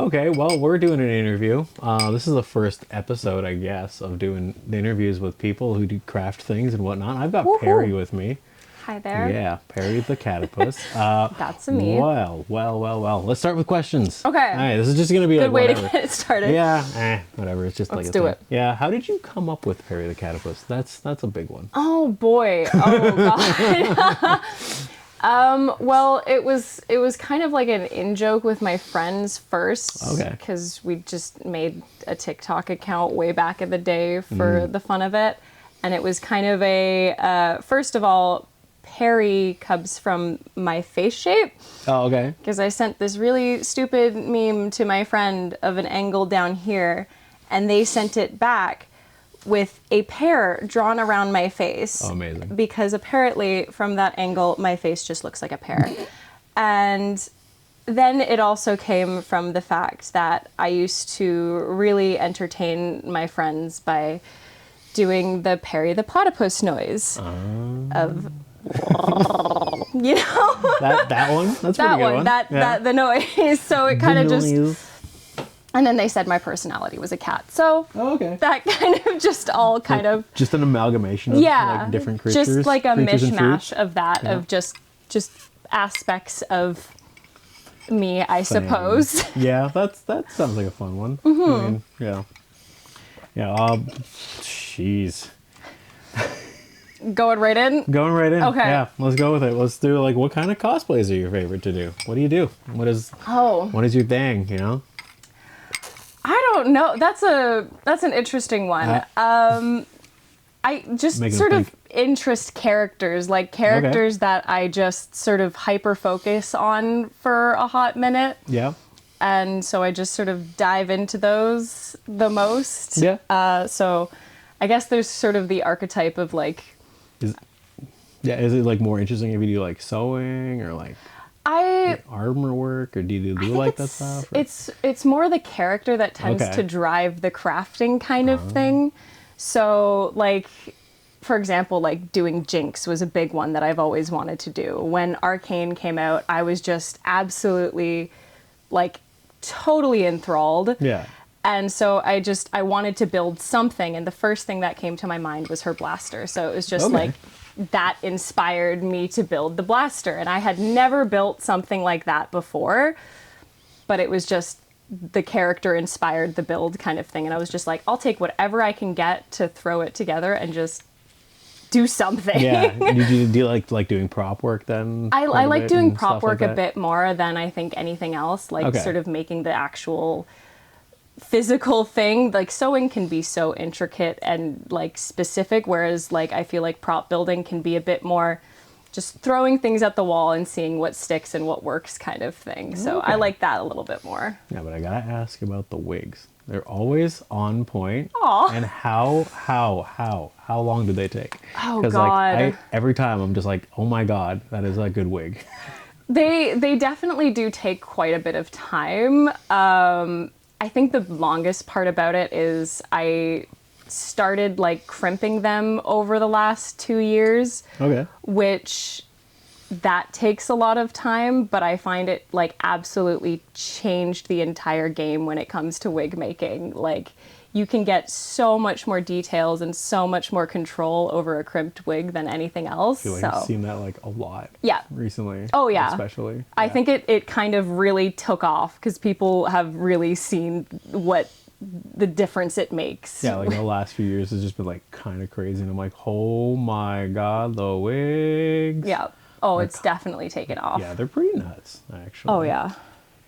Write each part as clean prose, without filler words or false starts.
Okay, well, we're doing an interview. This is the first episode, I guess, of doing the interviews with people who do craft things and whatnot. I've got Woohoo. Perry with me. Hi there. Yeah, Perry the Catapus. That's me. Well. Let's start with questions. Okay. All right, this is just going to be Good like way whatever. to get it started. Yeah, whatever. It's just Let's like a do thing. it. Yeah, how did you come up with Perry the Catapus? That's a big one. Oh boy. Oh god. Well, it was kind of like an in-joke with my friends first. Okay. Because we just made a TikTok account way back in the day for the fun of it. And it was kind of a, first of all, Perry comes from my face shape. Oh, okay. Because I sent this really stupid meme to my friend of an angle down here, and they sent it back with a pear drawn around my face. Oh, amazing. Because apparently from that angle, my face just looks like a pear. And then it also came from the fact that I used to really entertain my friends by doing the Perry the Platypus noise of... You know, that one. That's that pretty good one. That the noise. So it kind of just. Noise. And then they said my personality was a cat. So Oh, okay. that kind of just all kind of Just an amalgamation of like different creatures. just like a creatures and mishmash foods. of that of just aspects of me, I Funny. suppose. Yeah, that sounds like a fun one. I mean, yeah. Jeez. Going right in. Going right in. Okay. Yeah, let's go with it. Let's do like, what kind of cosplays are your favorite to do? What do you do? What is your thing? You know? I don't know. That's an interesting one. I just Making sort them of interest characters, like characters that I just sort of hyper focus on for a hot minute. Yeah. And so I just sort of dive into those the most. Yeah. So I guess there's sort of the archetype of like... Is it like more interesting if you do like sewing or like armor work, or do you do like that stuff? Or? It's more the character that tends to drive the crafting kind of thing. So like, for example, like doing Jinx was a big one that I've always wanted to do. When Arcane came out, I was just absolutely like totally enthralled. Yeah. And so I wanted to build something, and the first thing that came to my mind was her blaster. So it was just like, that inspired me to build the blaster. And I had never built something like that before, but it was just the character inspired the build kind of thing. And I was just like, I'll take whatever I can get to throw it together and just do something. Yeah. Do you like doing prop work then? I like doing prop work a bit more than I think anything else. Like sort of making the actual physical thing. Like sewing can be so intricate and like specific, whereas like I feel like prop building can be a bit more just throwing things at the wall and seeing what sticks and what works kind of thing. So I like that a little bit more. Yeah, but I gotta ask about the wigs. They're always on point. Aw. And how long do they take? Oh, Because God. like every time I'm just like, oh my God, that is a good wig. They definitely do take quite a bit of time. I think the longest part about it is I started like crimping them over the last 2 years. Okay. Which that takes a lot of time, but I find it like absolutely changed the entire game when it comes to wig making. Like you can get so much more details and so much more control over a crimped wig than anything else. I feel like I've seen that like a lot. Yeah. Recently. Oh yeah. Especially. I think it kind of really took off because people have really seen what the difference it makes. Yeah, like the last few years has just been like kind of crazy, and I'm like, oh my God, the wigs. Yeah. Oh, it's definitely taken off. Yeah, they're pretty nuts, actually. Oh yeah.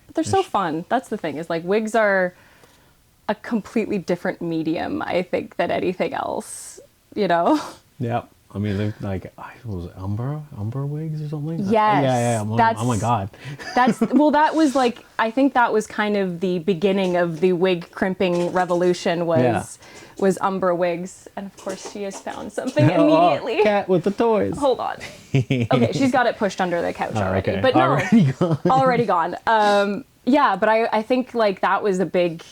But they're so fun. That's the thing, is like wigs are a completely different medium, I think, than anything else, you know? Yeah. I mean, they're like, was it Umbra wigs or something? Yes. Yeah. Oh my God. That was like, I think that was kind of the beginning of the wig crimping revolution was Umbra wigs. And of course she has found something immediately. Cat with the toys. Hold on. Okay, she's got it pushed under the couch already. Okay. But no, Already gone. Already gone. Yeah, but I think like that was a big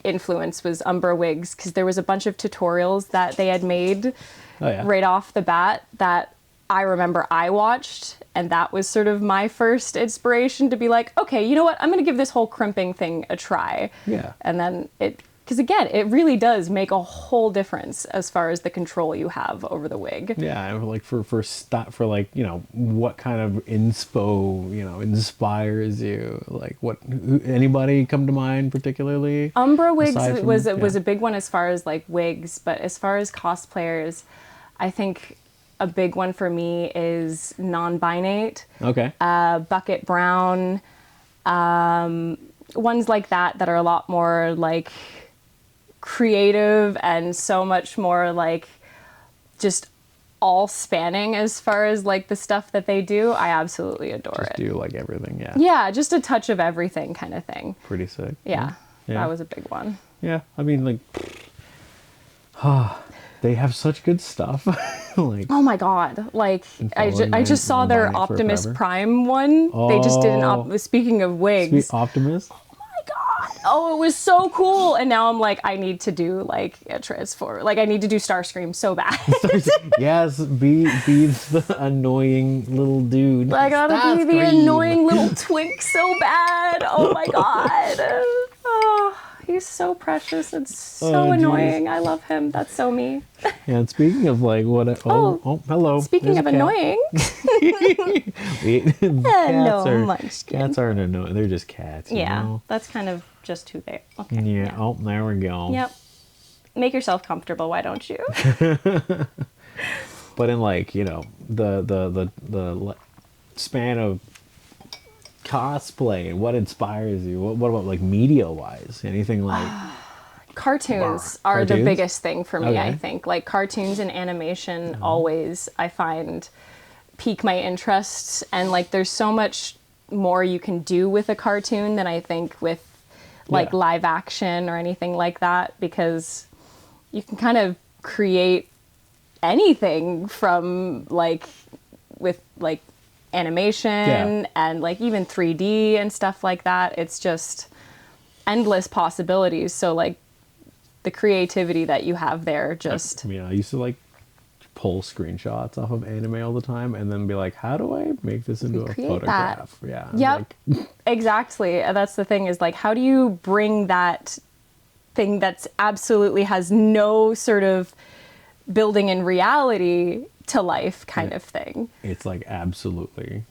influence, was Umbra wigs, because there was a bunch of tutorials that they had made right off the bat that I remember I watched, and that was sort of my first inspiration to be like, okay, you know what? I'm going to give this whole crimping thing a try. Yeah. And then because again, it really does make a whole difference as far as the control you have over the wig. Yeah, like for like, you know, what kind of inspo, you know, inspires you? Like anybody come to mind particularly? Umbra wigs was a big one as far as like wigs, but as far as cosplayers, I think a big one for me is non-binate. Okay. Bucket Brown, ones like that are a lot more like creative and so much more like just all spanning as far as like the stuff that they do. I absolutely adore it. Just do like everything, yeah. Yeah, just a touch of everything kind of thing. Pretty sick. Yeah, that was a big one. Yeah, I mean, like, they have such good stuff. Like, oh my god, like I just saw their Optimus Prime one. Oh, they just did speaking of wigs. Sweet Optimus? Oh, it was so cool. And now I'm like, I need to do like a transform. Like I need to do Starscream so bad. Yes, be the annoying little dude. I gotta be the annoying little twink so bad. Oh my god. Oh, he's so precious and so annoying. I love him. That's so me. Yeah, and speaking of like hello. Speaking of annoying. Cats aren't annoying. They're just cats. Yeah, you know? that's kind of just who they are. Okay. Yeah. Oh, there we go. Yep. Make yourself comfortable. Why don't you? But in like, you know, the span of cosplay and what inspires you, what about like media wise, anything like cartoons are the biggest thing for me. I think like cartoons and animation always I find pique my interests, and like there's so much more you can do with a cartoon than I think with like live action or anything like that, because you can kind of create anything from like with like animation and like even 3D and stuff like that. It's just endless possibilities. So like the creativity that you have there just... I mean, I used to like pull screenshots off of anime all the time and then be like, how do I make this into a photograph? That. Yeah. Yep. Like... Exactly. That's the thing is like, how do you bring that thing that's absolutely has no sort of building in reality to life kind of thing? It's like absolutely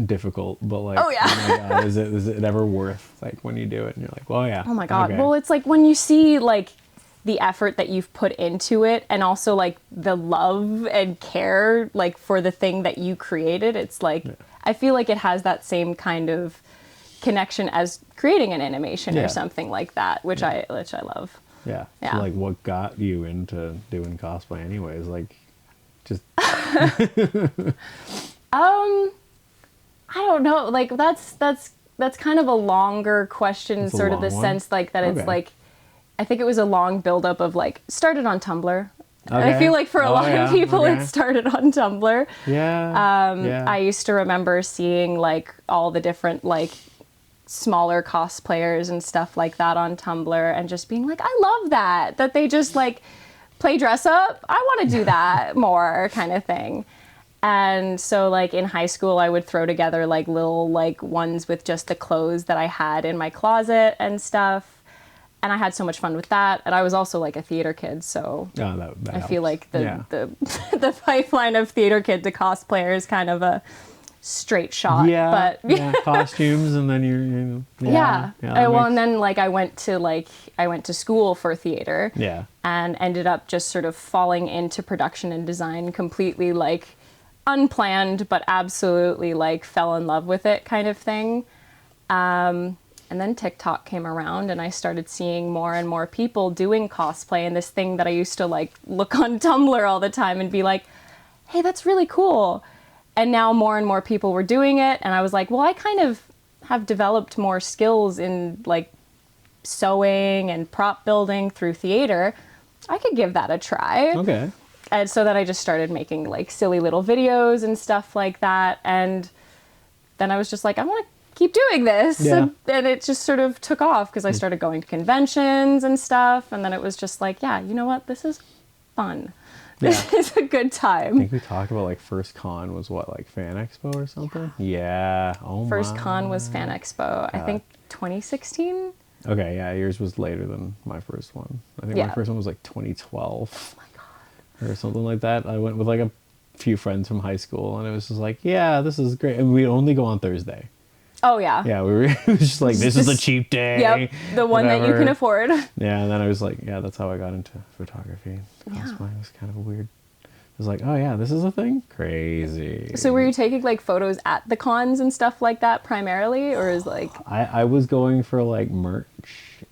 difficult, but like, oh my God, is it ever worth like when you do it and you're like, well, yeah. Oh my God. Okay. Well, it's like when you see like the effort that you've put into it and also like the love and care like for the thing that you created, it's like I feel like it has that same kind of connection as creating an animation or something like that, which I love. Yeah. So like what got you into doing cosplay anyways? Like just I don't know. Like that's kind of a longer question, it's sort of the sense like that it's like I think it was a long buildup of like started on Tumblr. I feel like for a lot of people it started on Tumblr. Yeah. I used to remember seeing like all the different like smaller cosplayers and stuff like that on Tumblr and just being like, I love that they just like play dress up. I want to do that more kind of thing. And so like in high school, I would throw together like little like ones with just the clothes that I had in my closet and stuff. And I had so much fun with that. And I was also like a theater kid. So that I feel like the pipeline of theater kid to cosplayer is kind of a straight shot. Yeah. But costumes and then and then like I went to school for theater. Yeah. And ended up just sort of falling into production and design completely like unplanned, but absolutely like fell in love with it kind of thing. And then TikTok came around and I started seeing more and more people doing cosplay, and this thing that I used to like look on Tumblr all the time and be like, hey, that's really cool. And now more and more people were doing it. And I was like, well, I kind of have developed more skills in like sewing and prop building through theater. I could give that a try. Okay. And so then I just started making like silly little videos and stuff like that. And then I was just like, I want to keep doing this. Yeah. And it just sort of took off because I started going to conventions and stuff. And then it was just like, yeah, you know what? This is fun. This is a good I time. think we talked about like first con was what, like Fan Expo or something? Yeah. Oh First my. con was Fan Expo. I think 2016. Okay, yeah, yours was later than my first one. I think my Yeah. first one was like 2012. Oh my god. Or something like that. I went with like a few friends from high school, and it was just like, yeah, this is great. And we only go on Thursday. Oh yeah. Yeah, we were it was just like, this is the cheap day. Yep, the one that you whatever. can afford. Yeah, and then I was like, yeah, that's how I got into photography. Cosplay was kind of weird. It was like, oh yeah, this is a thing? Crazy. So were you taking like photos at the cons and stuff like that primarily, or is like? I was going for like merch,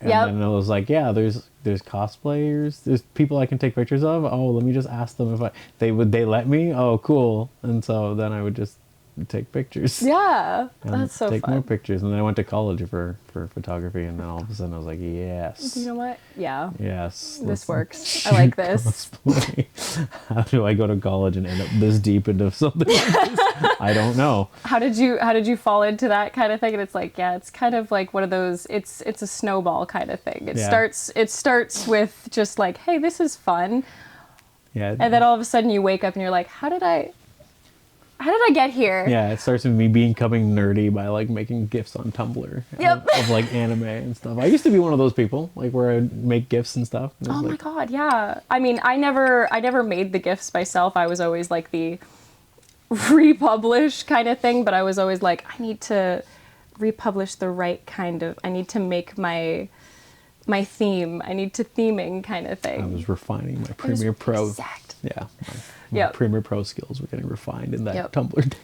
and Yep. then I was like, yeah, there's cosplayers, there's people I can take pictures of. Oh, let me just ask them if they let me. Oh, cool. And so then I would just take pictures. Yeah, And that's so take fun. more pictures, and then I went to college for photography, and then all of a sudden I was like, yes, You know what? Yeah, yes, this let's works. I like this. cosplay. How do I go to college and end up this deep into something like this? I don't know. How did you fall into that kind of thing? And it's like, yeah, it's kind of like one of those. It's a snowball kind of thing. It Yeah. starts with just like, hey, this is fun, Yeah. and then all of a sudden you wake up and you're like, how did I get here? Yeah, it starts with me becoming nerdy by like making GIFs on Tumblr Yep. of like anime and stuff. I used to be one of those people, like where I'd make GIFs and stuff. And it was Oh my like, god, yeah. I mean, I never made the GIFs myself. I was always like the republish kind of thing, but I was always like, I need to republish the right kind of. I need to make my theme. I need to theming kind of thing. I was refining my It was Premiere Pro. Exact. Yeah, my Yep. Premiere Pro skills were getting refined in that Yep. Tumblr day.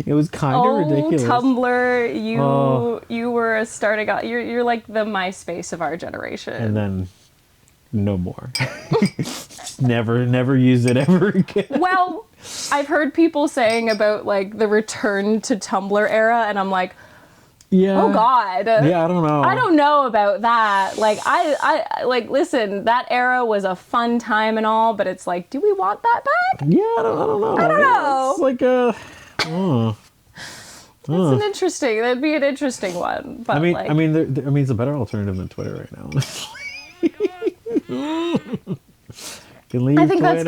It was kind of ridiculous. Tumblr, you were a starting out. You're like the MySpace of our generation. And then no more. never use it ever again. Well, I've heard people saying about like the return to Tumblr era, and I'm like, Yeah. oh God. Yeah, I don't know. I don't know about that. Like I like listen, that era was a fun time and all, but it's like, do we want that back? Yeah, I don't know. I don't know. It's like That'd be an interesting one. But like, I mean, it's a better alternative than Twitter right now. Can leave I think Twitter.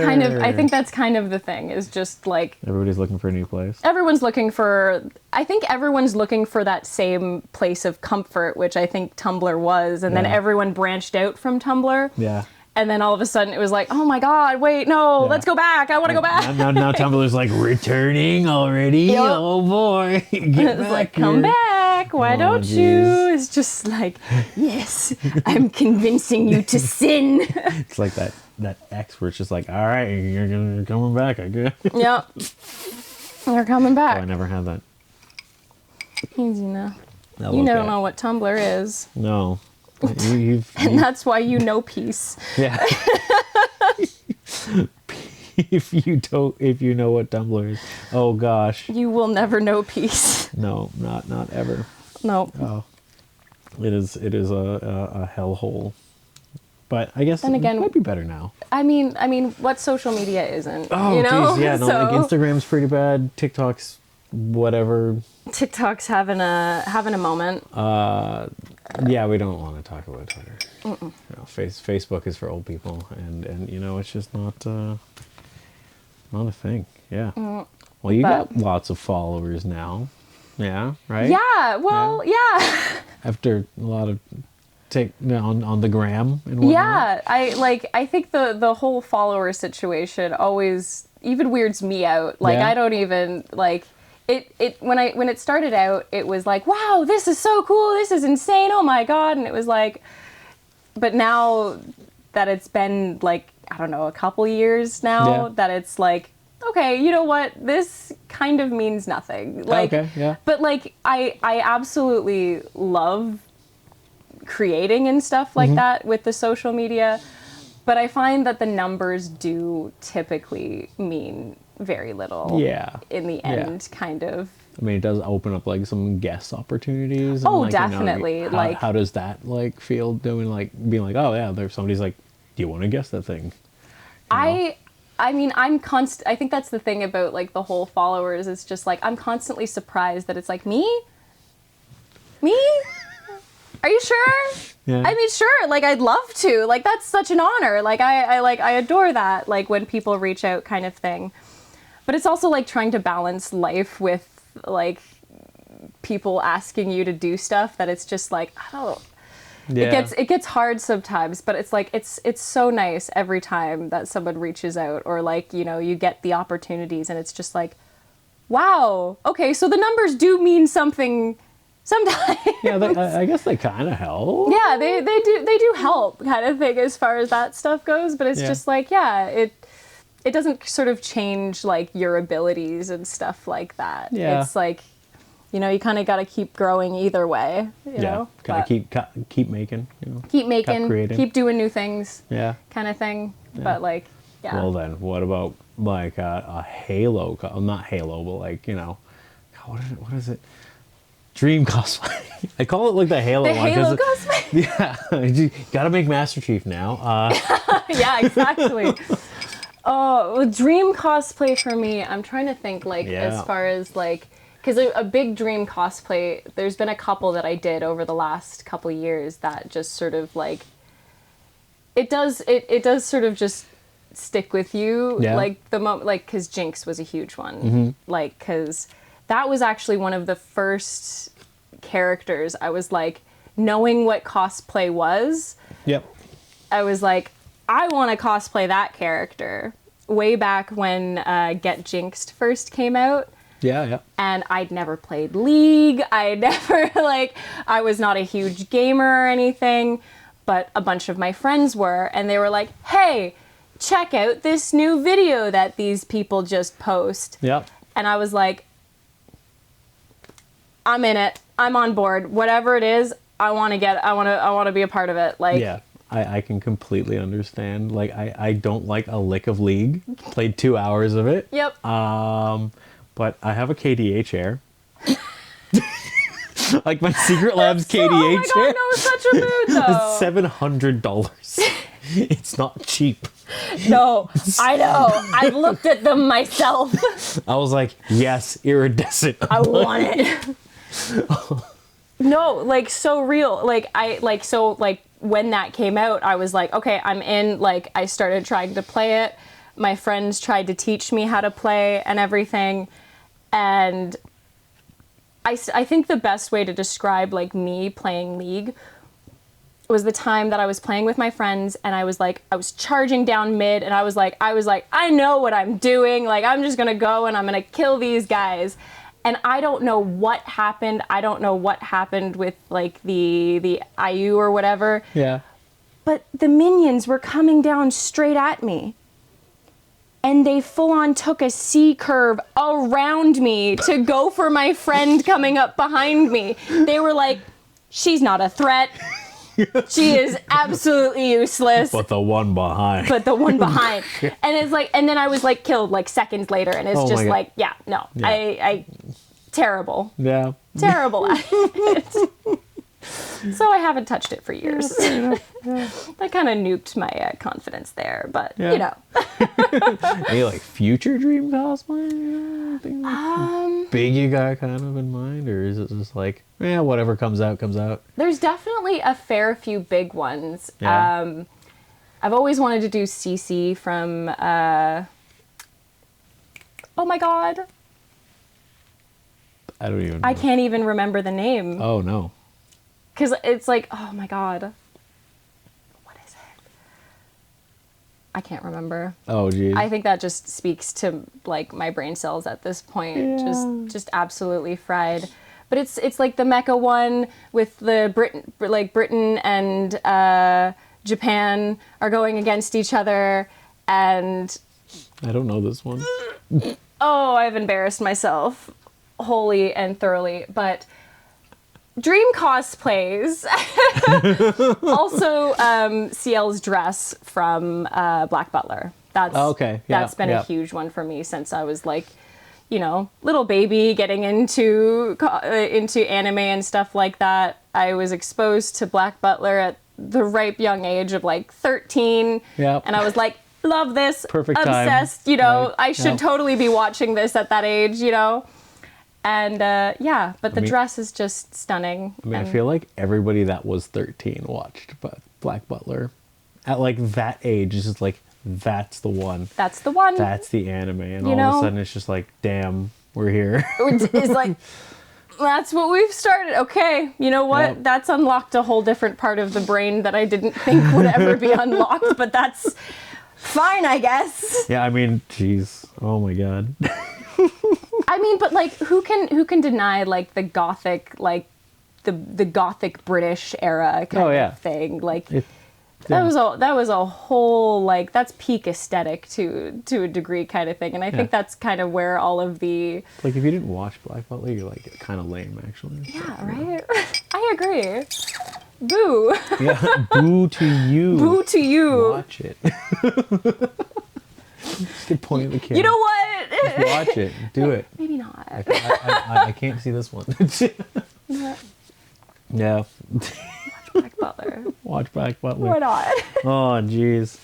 that's kind of the thing, is just like Everybody's looking for a new place. everyone's looking for that same place of comfort, which I think Tumblr was, and then Yeah. everyone branched out from Tumblr. Yeah. And then all of a sudden it was like, oh my God, wait, no, Yeah. let's go back. I want to go back. Now Tumblr's like returning already. Yep. Oh boy, get It's back like, come here. back. Why Oh, don't geez. you? It's just like, yes, I'm convincing you to sin. It's like that X where it's just like, all right, you're coming back, I guess. Yep. You're coming Oh, I back. never had that. Easy now. Oh, You don't okay. know what Tumblr is. No. You've And that's why you know peace. yeah. if you know what Tumblr is, oh gosh, You will never know peace. no, not ever. No. Oh, it is a hellhole. But I guess Then again- it might be better now. I mean, what social media isn't? Oh, you know? geez, yeah, no, like So, Instagram's pretty bad. TikTok's whatever. TikTok's having a moment. Yeah, we don't want to talk about Twitter. You know, Facebook is for old people, and you know, it's just not a thing. Yeah. Well, you But- got lots of followers now. Yeah, right? Yeah, well, yeah. After a lot of on the gram and whatnot. Yeah, I think the whole follower situation always even weirds me out. Like Yeah. I don't even like it when it started out, it was like, wow, this is so cool, this is insane, oh my God. And it was like, but now that it's been like, I don't know, a couple years now, Yeah. that it's like, okay, you know what, this kind of means nothing. Like, Okay, yeah. but like I absolutely love creating and stuff like that with the social media, but I find that the numbers do typically mean very little. Yeah. In the Yeah. end, kind of. I mean, it does open up like some guest opportunities. Oh, like, you know, definitely, how, like- how does that like feel doing like being like, oh yeah, there's somebody's like, do you want to guess that thing? I mean, I think that's the thing about like the whole followers. It's just like I'm constantly surprised that it's like me. Are you sure? Yeah. I mean, sure. Like, I'd love to. Like, that's such an honor. Like, I adore that. Like, when people reach out, kind of thing. But it's also like trying to balance life with like people asking you to do stuff that it's just like, I don't. Yeah. It gets hard sometimes, but it's like it's so nice every time that someone reaches out, or like, you know, you get the opportunities, and it's just like, wow, okay, so the numbers do mean something sometimes. Yeah, I guess they kind of help. Yeah, they do help, kind of thing, as far as that stuff goes. But it's just like, yeah, it doesn't sort of change like your abilities and stuff like that. Yeah. It's like, you know, you kind of got to keep growing either way. You know? Kind of keep making. You know, keep making, creating. keep doing new things. Yeah. Kind of thing. But like, yeah. Well then, what about like a Halo? Not Halo, but like, you know, what is it? Dream cosplay. I call it like the Halo the one. Halo cosplay? Yeah, you gotta make Master Chief now. Yeah, exactly. Oh, dream cosplay for me, I'm trying to think like as far as like, because a big dream cosplay, there's been a couple that I did over the last couple years that just sort of like, it does sort of just stick with you. Yeah. Like the moment, like, because Jinx was a huge one. Like, because that was actually one of the first characters I was like, knowing what cosplay was. Yep. I was like, I want to cosplay that character. Way back when Get Jinxed first came out. Yeah. And I'd never played League. I was not a huge gamer or anything, but a bunch of my friends were, and they were like, hey, check out this new video that these people just post. Yep. And I was like, I'm in it. I'm on board. Whatever it is, I want to be a part of it. Like, yeah. I can completely understand. Like, I don't like a lick of League. Played 2 hours of it. Yep. But I have a KDA chair. Like my Secret Labs KDA oh my chair. God, no, such a mood though. $700. It's not cheap. No, I know. I looked at them myself. I was like, yes, iridescent. I want it. No, like so real. Like when that came out, I was like, okay, I'm in. Like I started trying to play it. My friends tried to teach me how to play and everything. And I think the best way to describe like me playing League was the time that I was playing with my friends, and I was charging down mid, and I was like, I know what I'm doing. Like, I'm just gonna go and I'm gonna kill these guys. And I don't know what happened. I don't know what happened with like the IU or whatever. Yeah. But the minions were coming down straight at me. And they full on took a C curve around me to go for my friend coming up behind me. They were like, she's not a threat. She is absolutely useless. But the one behind. And it's like, and then I was like killed like seconds later, and it's just like, yeah, no, yeah. I terrible. Yeah. Terrible at it. So I haven't touched it for years. Yeah. That kind of nuked my confidence there, but Yeah. you know. Any like future dream cosplay? Big you got kind of in mind, or is it just like, whatever comes out, comes out? There's definitely a fair few big ones. Yeah. I've always wanted to do CC from, oh my God. I don't even know. I can't even remember the name. Oh, no. Because it's like, oh my God. What is it? I can't remember. Oh, geez. I think that just speaks to like my brain cells at this point. Yeah. Just absolutely fried. But it's like the mecha one with the Britain and Japan are going against each other, and I don't know this one. oh, I've embarrassed myself wholly and thoroughly. But dream cosplays. Also, CL's dress from Black Butler. That's okay. Yeah, that's been a huge one for me since I was like, you know, little baby getting into anime and stuff like that. I was exposed to Black Butler at the ripe young age of like 13. Yeah. And I was like, love this. Perfect time. Obsessed, you know, Right. I should totally be watching this at that age, you know. And but the dress is just stunning. I mean, I feel like everybody that was 13 watched but Black Butler at like that age. Is just like, that's the one. That's the one. That's the anime. And all of a sudden it's just like, damn, we're here. It's like, that's what we've started. Okay, you know what? Yep. That's unlocked a whole different part of the brain that I didn't think would ever be unlocked, but that's fine, I guess. Yeah, I mean, geez. Oh my God. I mean, but like, who can deny like the gothic, like the gothic British era kind of thing? Like, that was a whole, like, that's peak aesthetic to a degree kind of thing, and I think that's kind of where all of the, like, if you didn't watch Black Butler, you're like kind of lame, actually. Yeah, right. I agree. Boo. Yeah, boo to you. Boo to you. Watch it. Just get point at the camera. You know what? Just watch it. Do it. Maybe not. I can't see this one. Yeah. Black Butler. Watch Black Butler. Why not? Oh, jeez.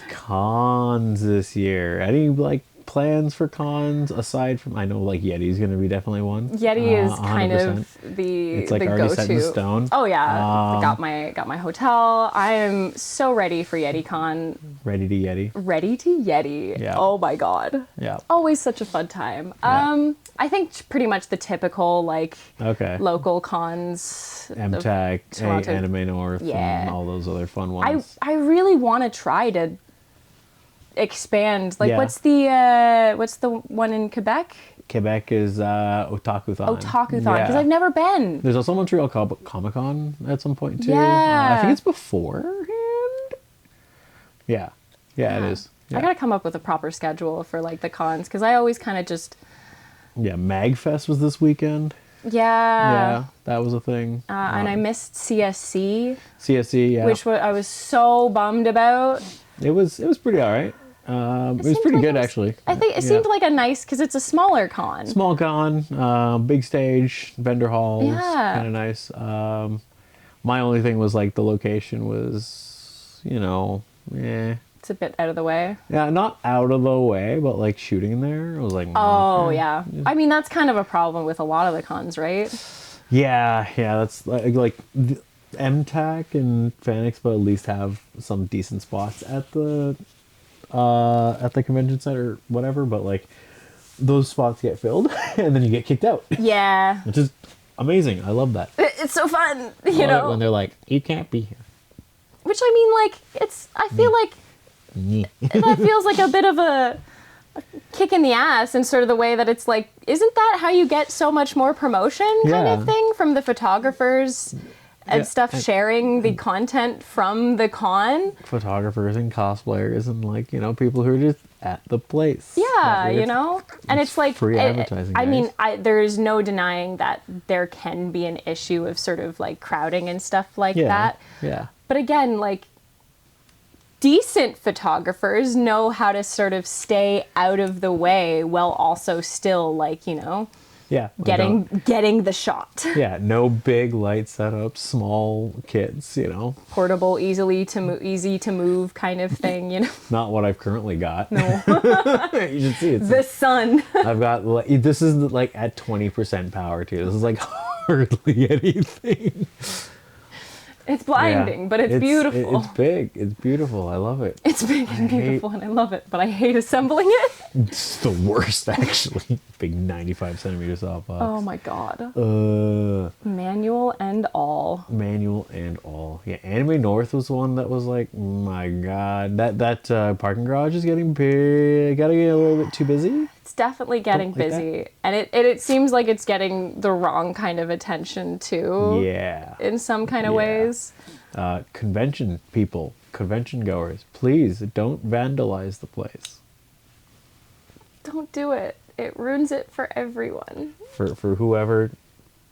Cons this year. Any like plans for cons aside from? I know like Yeti's gonna be definitely one. Yeti is 100%. kind of the It's like the already go-to. set in stone. Oh yeah, got my hotel. I am so ready for YetiCon. Ready to Yeti. Ready to Yeti. Yeah. Oh my god. Yeah. Always such a fun time. Yeah. I think pretty much the typical like Okay. local cons. MTech, Toronto. Anime North, Yeah. and all those other fun ones. I really want to try to expand. Like, Yeah. what's the one in Quebec? Quebec is Otakuthon. Otakuthon, because I've never been. There's also Montreal Comic Con at some point too. Yeah. I think it's beforehand. Yeah. Yeah, it is. Yeah. I gotta come up with a proper schedule for like the cons, because I always kind of just. Yeah, MagFest was this weekend. Yeah. Yeah, that was a thing. And I missed CSC. CSC, yeah. Which I was so bummed about. It was pretty all right. It was seemed pretty like good, it was- actually. I think it seemed like a nice, because it's a smaller con. Small con, big stage, vendor halls, Yeah. kind of nice. My only thing was like the location was, It's a bit out of the way. yeah, not out of the way, but like shooting there, I was like, Oh, yeah. I mean, that's kind of a problem with a lot of the cons, right? yeah, that's like the MTAC and Fan Expo at least have some decent spots at the convention center, whatever. But like those spots get filled, and then you get kicked out, Yeah. which is amazing. I love that. It's so fun, I love it when they're like, you can't be here. Which, I mean, like, I feel like that feels like a bit of a kick in the ass in sort of the way that it's like, isn't that how you get so much more promotion kind of Yeah. thing from the photographers and Yeah, stuff, sharing the content from the con? Photographers and cosplayers and like people who are just at the place. Yeah, Like, and it's like free advertising, I mean, guys. there is no denying that there can be an issue of sort of like crowding and stuff like yeah, that. yeah. But again, like, decent photographers know how to sort of stay out of the way while also still like, Yeah. we getting the shot. Yeah, no big light setup, small kits, Portable, easy to move kind of thing, Not what I've currently got. No. You should see it. The sun. I've got, this is like at 20% power too. This is like hardly anything. It's blinding, but it's beautiful. It's big. It's beautiful. I love it. It's big and beautiful, and I love it, but I hate assembling it. It's the worst, actually. Big 95 centimeter softbox. Oh my god. Manual and all. Manual and all. Yeah, Anime North was one that was like, my god, that parking garage is getting big. Gotta get a little bit too busy. It's definitely getting Like that? busy, and it seems like it's getting the wrong kind of attention too. Yeah. In some kind of Yeah. ways. Convention people, convention goers, please don't vandalize the place. Don't do it. It ruins it for everyone. For whoever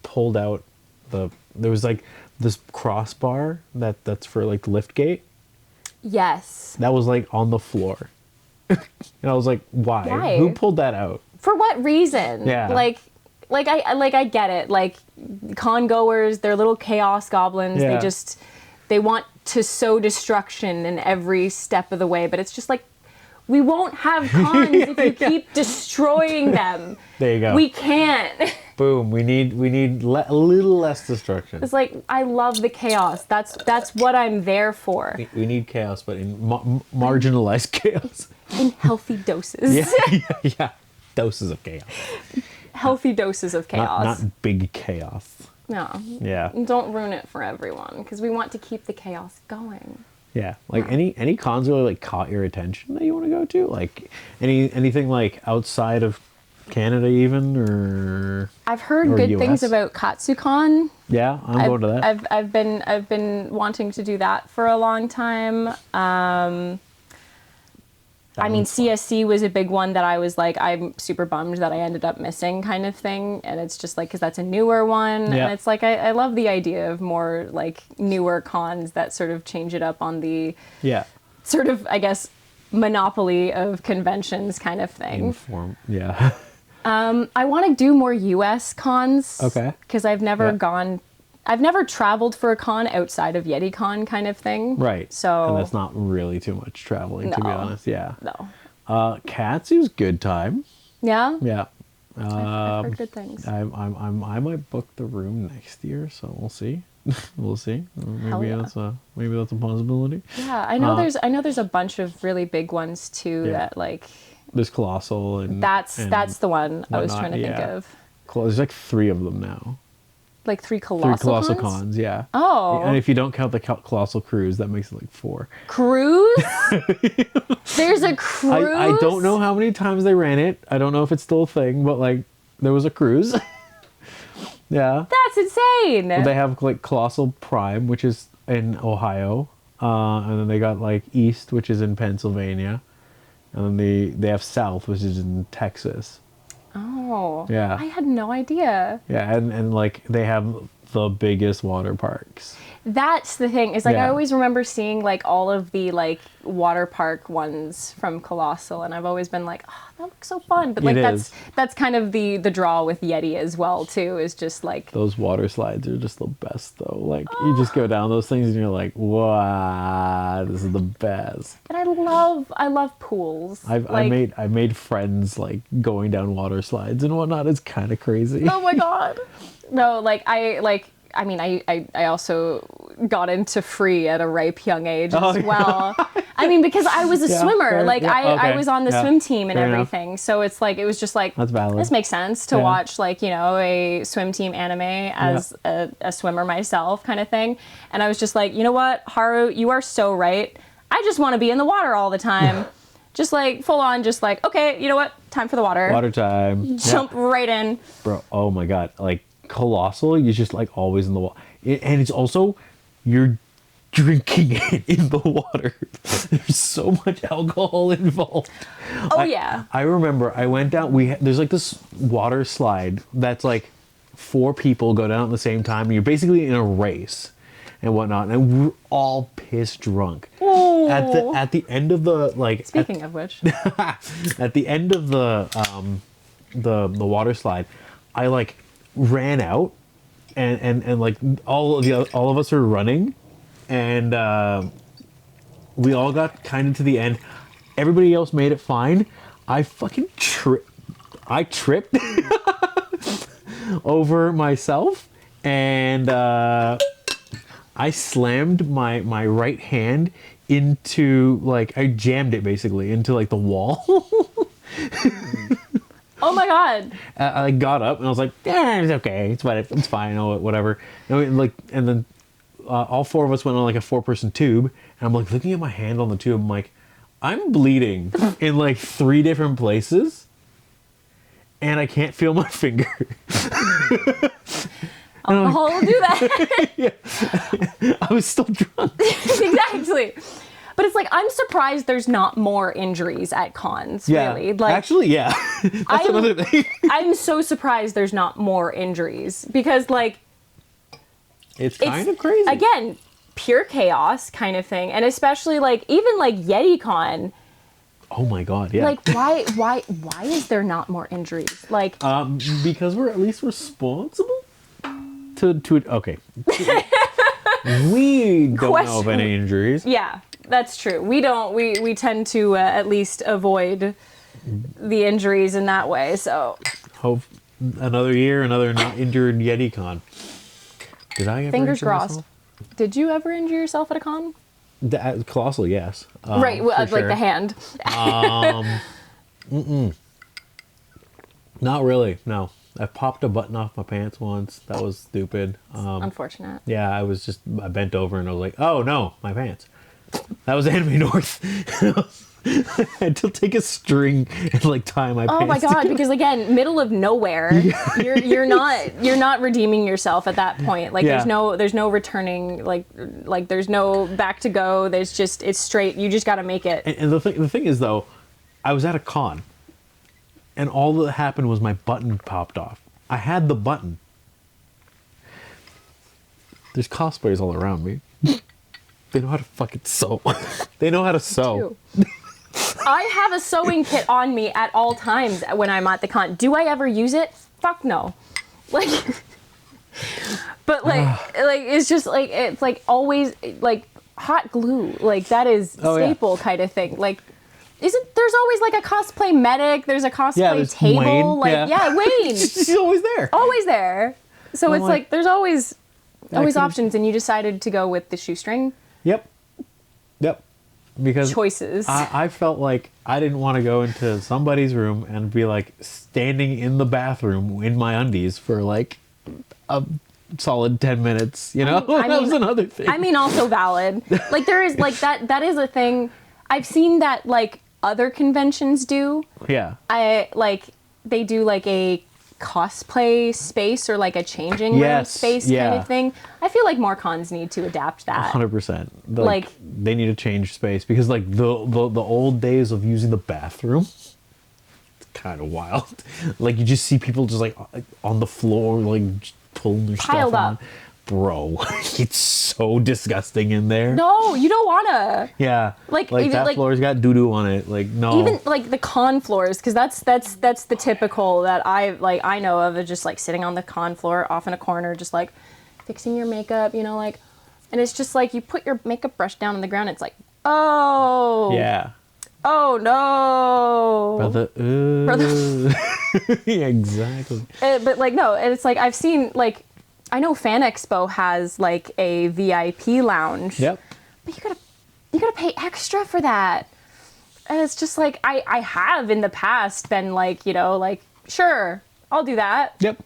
pulled out there was like this crossbar that's for like the lift gate Yes. that was like on the floor. And I was like, why? Who pulled that out? For what reason? Yeah. Like I get it. Like, con goers, they're little chaos goblins. Yeah. They want to sow destruction in every step of the way, but it's just like, We won't have cons if you keep destroying them. There you go. We can't. Boom. We need a little less destruction. It's like, I love the chaos. That's what I'm there for. We need chaos, but in marginalized chaos. In healthy doses. Yeah. Doses of chaos. Healthy doses of chaos. Not big chaos. No. Yeah. Don't ruin it for everyone, because we want to keep the chaos going. Yeah. Like any cons really like caught your attention that you want to go to? Like anything like outside of Canada even, or I've heard or good US? things about KatsuCon. Yeah, I'm going to that. I've been wanting to do that for a long time. I mean, CSC was a big one that I was like, I'm super bummed that I ended up missing, kind of thing. And it's just like, because that's a newer one. Yeah. And it's like, I love the idea of more like newer cons that sort of change it up on the sort of, I guess, monopoly of conventions kind of thing. Yeah. I want to do more US cons. Okay. Because I've never traveled for a con outside of YetiCon kind of thing. Right. So. And that's not really too much traveling, to be honest. Yeah. No. Katsu's good time. Yeah? Yeah. I've heard good things. I might book the room next year, so we'll see. We'll see. Maybe that's a possibility. Yeah, I know there's a bunch of really big ones too that like. There's Colossal and that's the one I was whatnot, trying to think of. There's like 3 of them now. Like 3 Colossal cons, yeah. Oh. And if you don't count the Colossal Cruise, that makes it like 4. Cruise? There's a cruise? I don't know how many times they ran it. I don't know if it's still a thing, but like there was a cruise. Yeah. That's insane. But they have like Colossal Prime, which is in Ohio. And then they got like East, which is in Pennsylvania. And then they have South, which is in Texas. Oh. Yeah. I had no idea. Yeah, and like they have the biggest water parks. That's the thing. Is like I Yeah. always remember seeing like all of the like water park ones from Colossal, and I've always been like, oh, that looks so fun. But like that's kind of the draw with Yeti as well too. Is just like Those water slides are just the best though. Like you just go down those things and you're like, wow, this is the best. And I love pools. I made friends like going down water slides and whatnot. It's kind of crazy. Oh my god. No, I mean, I also got into free at a ripe young age as well. I mean, because I was a swimmer. Like, I was on the swim team and everything. Enough. So it's like, it was just like, that's valid. This makes sense to watch, like, you know, a swim team anime as a swimmer myself kind of thing. And I was just like, you know what, Haru, you are so right. I just want to be in the water all the time. Just like, full on, just like, okay, you know what, time for the water. Water time. Jump right in. Bro, oh my god. Like, Colossal is just like always in the water, and it's also you're drinking it in the water. There's so much alcohol involved. I remember I went down. There's like this water slide that's like 4 people go down at the same time, and you're basically in a race and whatnot, and we're all piss drunk. Ooh. At the end of the like. Speaking of which, at the end of the water slide, I like ran out and like all of us were running, and we all got kind of to the end. Everybody else made it fine. I fucking tripped over myself, and I slammed my right hand into, like, I jammed it basically into like the wall. Oh my god! I got up and I was like, "Yeah, it's okay. It's fine. Oh, whatever." And then all 4 of us went on like a 4-person tube, and I'm like looking at my hand on the tube. I'm like, I'm bleeding in like 3 different places, and I can't feel my finger. Alcohol will do that. Yeah. I was still drunk. Exactly. But it's like, I'm surprised there's not more injuries at cons, really. Like, actually, yeah. That's another thing. I'm so surprised there's not more injuries, because, like... It's kind of crazy. Again, pure chaos kind of thing. And especially, like, even, like, YetiCon... Oh my god, yeah. Like, why is there not more injuries? Like... because we're at least responsible to okay. We don't know of any injuries. Yeah. That's true. We tend to at least avoid the injuries in that way. So Hope another year, another not injured YetiCon. Did I ever fingers injure crossed. myself? Did you ever injure yourself at a con? Colossal, yes. Right, well, for like sure. the hand. Not really. No, I popped a button off my pants once. That was stupid. Unfortunate. Yeah, I bent over and I was like, oh no, my pants. That was Anime North. I had to take a string and like tie my pants. Oh my god! together. Because again, middle of nowhere, you're not redeeming yourself at that point. Like Yeah. there's no returning. Like there's no back to go. There's just it's straight. You just got to make it. And the thing is though, I was at a con, and all that happened was my button popped off. I had the button. There's cosplayers all around me. They know how to fucking sew. They know how to sew. I have a sewing kit on me at all times when I'm at the con. Do I ever use it? Fuck no. Like, but like it's just like it's like always like hot glue. Like that is staple kind of thing. Like, there's always like a cosplay medic? There's a cosplay there's table. Wayne. Like Wayne, She's always there. always there. So it's like there's always could've- options, and you decided to go with the shoestring Yep. Because choices. I felt like I didn't want to go into somebody's room and be like standing in the bathroom in my undies for like a solid 10 minutes, you know? That was another thing. I mean, also valid. Like there is like that is a thing. I've seen that like other conventions do. Yeah. They do like a cosplay space or like a changing room space kind of thing. I feel like more cons need to adapt that. 100%. Like they need to change space because like the old days of using the bathroom, it's kind of wild. Like you just see people just like on the floor like just pulling their Piled stuff on. up. Bro, it's so disgusting in there. No, you don't wanna. Yeah. Like, that even, floor's got doo-doo on it. Like no. Even like the con floors, because that's the typical that I know of, just like sitting on the con floor off in a corner, just like fixing your makeup, you know, like, and it's just like you put your makeup brush down on the ground. It's like, oh Yeah. oh no, Brother. Yeah, exactly. But like no, and it's like I've seen like I know Fan Expo has like a VIP lounge. Yep. But you gotta pay extra for that. And it's just like I have in the past been like, you know, like, sure, I'll do that. Yep.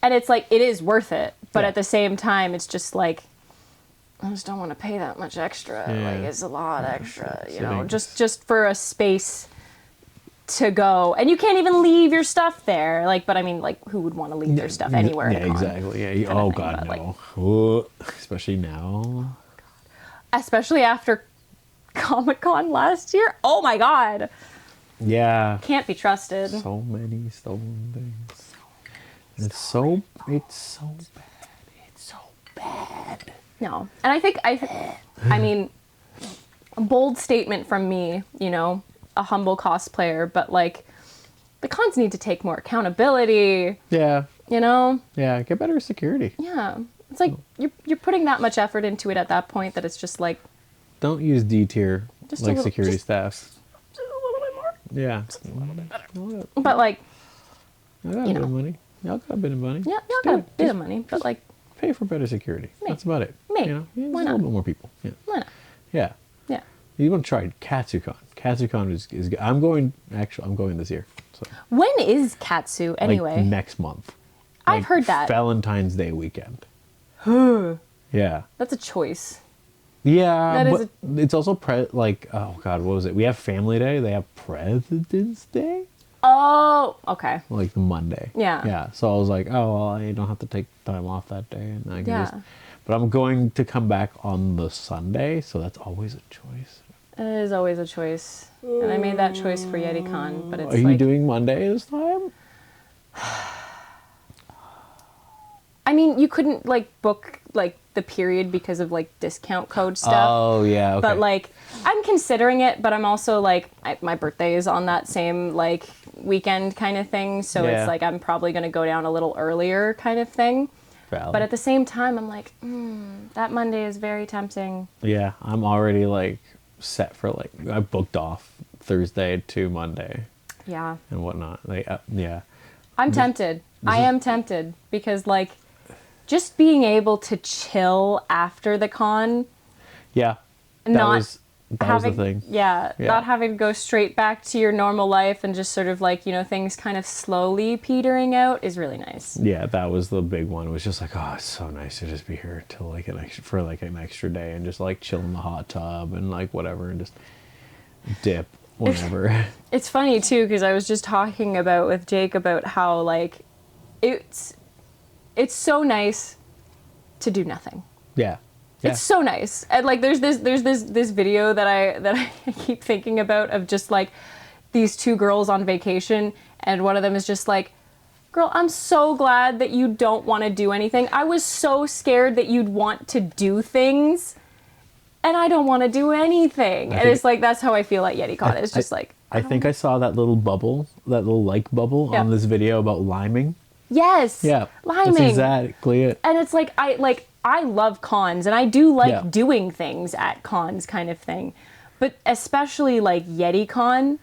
And it's like it is worth it. But Yeah. at the same time it's just like I just don't want to pay that much extra. Yeah. Like it's a lot extra, you know, Sitting- just for a space to go. And you can't even leave your stuff there. Like, but I mean, like, who would want to leave their stuff anywhere? Yeah, at a con? exactly. Yeah. Kinda Oh thing, God, but, like, no. Oh, especially now. especially after Comic-Con last year. Oh my God. Yeah. Can't be trusted. So many stolen things. It's so bad. It's so bad. No. And I mean, a bold statement from me, you know, a humble cosplayer, but like the cons need to take more accountability, Yeah. you know? Yeah. Get better security. Yeah. It's like you're putting that much effort into it at that point that it's just like Don't use D tier Just a like little- security just- staff. a little bit more. Yeah. But like, I got a bit of money. Y'all got a bit of money. yeah, Just y'all do got a it. bit Just of money, but like, pay for better security. That's about it. Me. You know, yeah, Why just a not? little bit more people. Yeah. why not? Yeah. Yeah. You want to try Katsucon. Katsucon is good. I'm going this year. So When is Katsu anyway? like next month. I've Like, heard that. Valentine's Day weekend. Yeah. That's a choice. Yeah, That is but it's also oh God, what was it? We have Family Day. They have President's Day, Oh, okay. like the Monday. Yeah. Yeah. So I was like, oh well, I don't have to take time off that day, and I can Yeah. just. But I'm going to come back on the Sunday, so that's always a choice. It is always a choice. And I made that choice for YetiCon, but it's Are you like doing Monday this time? I mean, you couldn't like book like the period because of like discount code stuff. Oh yeah. Okay. But like I'm considering it, but I'm also like my birthday is on that same like weekend kind of thing, so Yeah. it's like I'm probably going to go down a little earlier kind of thing. Valid. But at the same time, I'm like, that Monday is very tempting. Yeah, I'm already like set for like, I booked off Thursday to Monday Yeah. and whatnot. Like, yeah. I'm tempted. I am tempted because like just being able to chill after the con, Yeah. not That was the thing. Yeah, Yeah. not having to go straight back to your normal life and just sort of like, you know, things kind of slowly petering out is really nice. Yeah, that was the big one. It was just like, oh, it's so nice to just be here till like an extra day and just like chill in the hot tub and like whatever and just dip whenever. It's funny too because I was just talking about with Jake about how like it's so nice to do nothing. Yeah. Yeah. It's so nice. And like there's this video that I keep thinking about of just like these two girls on vacation and one of them is just like, girl, I'm so glad that you don't want to do anything. I was so scared that you'd want to do things and I don't want to do anything. And it's like that's how I feel at YetiCon. It's just like I think I saw that little bubble, that little like bubble on this video about liming. Yes. Yeah. Liming. That's exactly it. And it's like I love cons and I do like doing things at cons kind of thing. But especially like YetiCon,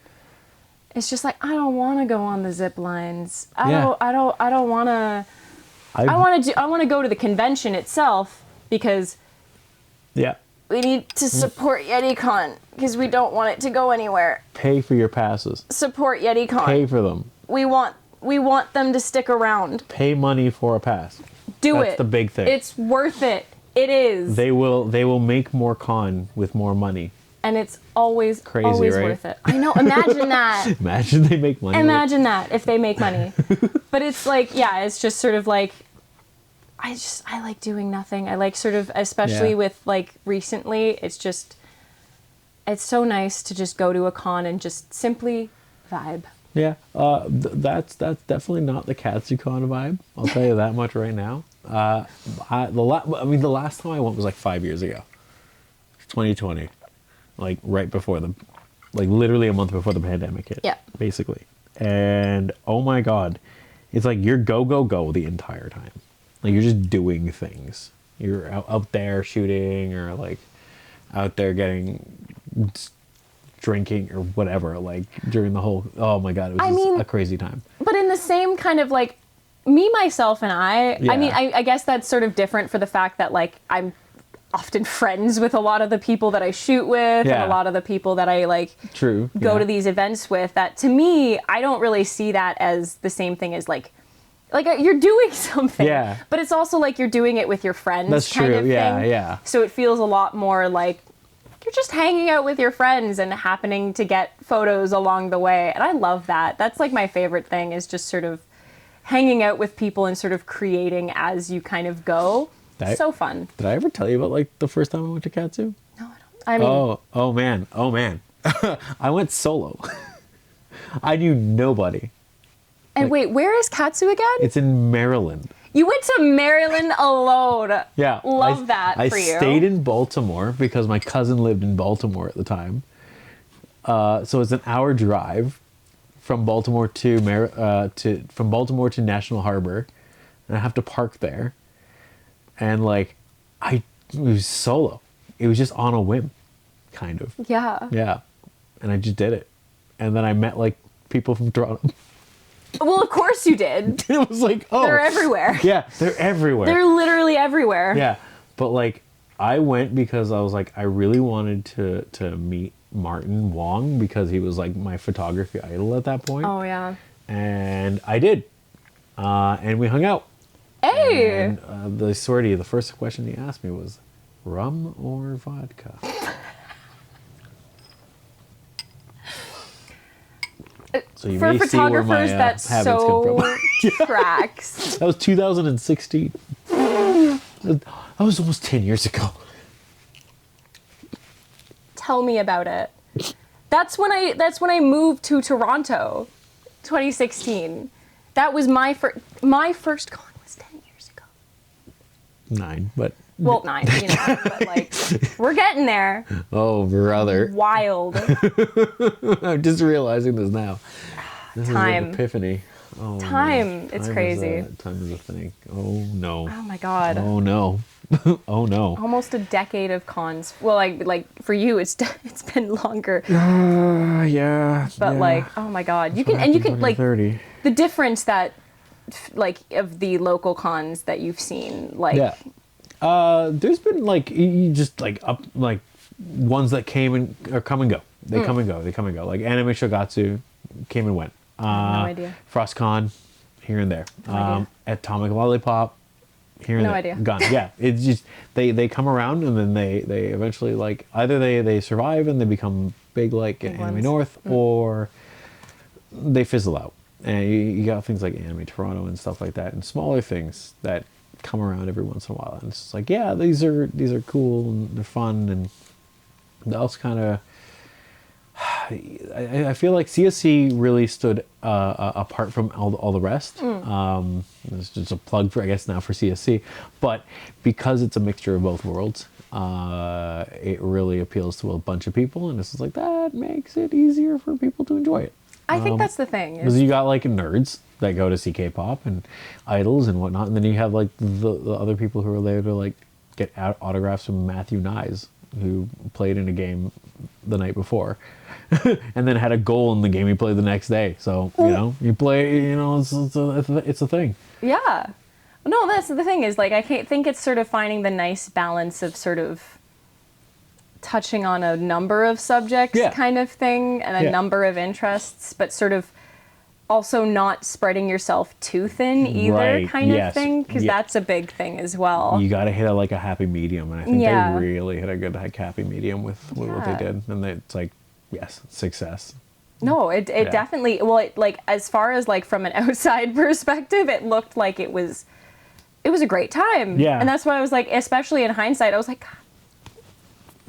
it's just like I don't want to go on the zip lines. I don't want to I want to go to the convention itself because we need to support YetiCon because we don't want it to go anywhere. Pay for your passes. Support YetiCon. Pay for them. We want them to stick around. Pay money for a pass. That's the big thing. It's worth it. It is. They will make more con with more money. And it's always crazy, always right? worth it. I know. Imagine that. Imagine they make money. Imagine that if they make money. But it's like, yeah, it's just sort of like, I like doing nothing. I like sort of, especially with like recently, it's so nice to just go to a con and just simply vibe. Yeah, that's definitely not the KatsuCon vibe. I'll tell you that much right now. The last time I went was like 5 years ago, 2020, like right before literally a month before the pandemic hit. Yeah, basically. And oh my god, it's like you're go the entire time. Like you're just doing things. You're out there shooting or like out there drinking or whatever, like during the whole, oh my god, it was a crazy time. But in the same kind of like me, myself, and I mean, I guess that's sort of different for the fact that like I'm often friends with a lot of the people that I shoot with and a lot of the people that I like go to these events with. That to me, I don't really see that as the same thing as like you're doing something, but it's also like you're doing it with your friends. That's kind true. of thing. Yeah. So it feels a lot more like you're just hanging out with your friends and happening to get photos along the way. And I love that. That's like my favorite thing is just sort of hanging out with people and sort of creating as you kind of go. So fun. Did I ever tell you about like the first time I went to Katsu? No, I don't. I mean, oh man. I went solo. I knew nobody. And wait, where is Katsu again? It's in Maryland. You went to Maryland alone. Yeah. Love that for you. I stayed in Baltimore because my cousin lived in Baltimore at the time. So it's an hour drive from Baltimore to National Harbor, and I have to park there. And like, it was solo. It was just on a whim, kind of. Yeah. Yeah, and I just did it, and then I met like people from Toronto. Well, of course you did. It was like, oh, they're everywhere. Yeah, they're everywhere. They're literally everywhere. Yeah, but like, I went because I was like, I really wanted to meet Martin Wong because he was like my photography idol at that point. Oh yeah. And I did, and we hung out. Hey. And the first question he asked me was, rum or vodka? So you for may see where my photographers, that habits so come from. tracks. That was 2016. That was almost 10 years ago. Tell me about it. That's when I moved to Toronto, 2016. That was my first con was 10 years ago. 9, but... Well, 9, you know, but like, we're getting there. Oh, brother. Wild. I'm just realizing this now. This Time. is an epiphany. Oh, Time. It's crazy. Time is a thing. Oh, no. Oh my God. Oh, no. Oh no. Almost a decade of cons. Well, like for you, it's been longer. Yeah. But yeah. like, oh my God, you What can happens when you're like 30. the difference that like of the local cons that you've seen. Like, Yeah. There's been like you just like up like ones that came and or come and go. They come and go. They come and go. Like Anime Shogatsu came and went. I have no idea. FrostCon here and there. No idea. Atomic Lollipop here and No there. idea. Gone. Yeah. It's just they come around and then they eventually like either they survive and they become big like Big Anime ones. North or they fizzle out. And you got things like Anime Toronto and stuff like that and smaller things that come around every once in a while. And it's just like, yeah, these are cool and they're fun and else kind of I feel like CSC really stood apart from all the rest. It's just a plug for I guess now for CSC, but because it's a mixture of both worlds, it really appeals to a bunch of people, and this is like that makes it easier for people to enjoy it. I think that's the thing. Because Is, you got like nerds that go to see K-pop and idols and whatnot, and then you have like the other people who are there to like get autographs from Matthew Nyes, who played in a game the night before, and then had a goal in the game he played the next day. So you know, you play, you know, it's a thing. Yeah. No, that's the thing is like I can't think it's sort of finding the nice balance of sort of touching on a number of subjects kind of thing and a number of interests, but sort of also not spreading yourself too thin either kind of thing, because that's a big thing as well. You got to hit like a happy medium, and I think they really hit a good happy medium with what they did, and it's like yes, success. No, it definitely, well, like as far as like from an outside perspective, it looked like it was a great time. Yeah. And that's why I was like, especially in hindsight, I was like, God,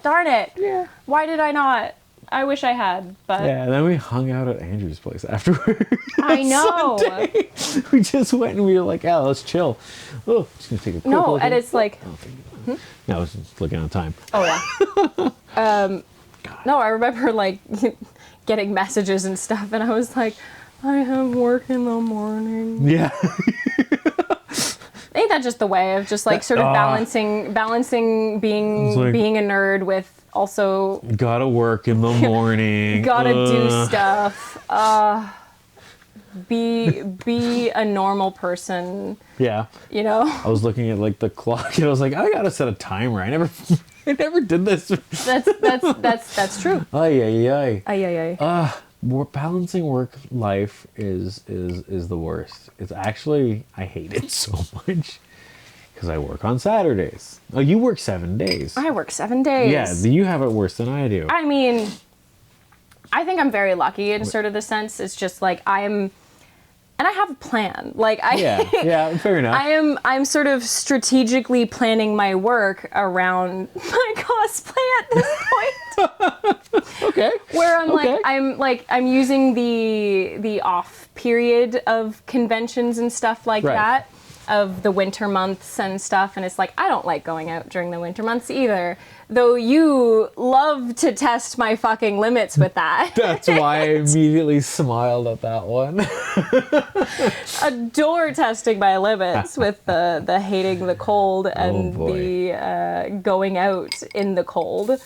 darn it. Yeah. Why did I not? I wish I had, but Yeah, and then we hung out at Andrew's place afterward. I know. Sunday. We just went and we were like, yeah, let's chill. Oh, just gonna take a quick No, look and at- it's like, No, I was just looking at time. oh yeah. No, I remember like getting messages and stuff, and I was like, I have work in the morning. Yeah. Ain't that just the way of just like sort of balancing being like- being a nerd with also Gotta work in the morning. gotta do stuff. Be a normal person, Yeah. you know? I was looking at like the clock and I was like, I gotta set a timer. I never did this. That's true. Ay ay ay. Ay, ay, ay. Balancing work life is the worst. It's actually I hate it so much because I work on Saturdays. Oh, you work 7 days. I work 7 days. Yeah, you have it worse than I do. I mean, I think I'm very lucky in sort of the sense. It's just like and I have a plan. Like yeah, fair enough. I'm sort of strategically planning my work around my cosplay at this point. Okay. Where I'm using the off period of conventions and stuff like Right. that, of the winter months and stuff, and it's like I don't like going out during the winter months either. Though you love to test my fucking limits with that. That's why I immediately smiled at that one. Adore testing my limits with the hating the cold and the going out in the cold.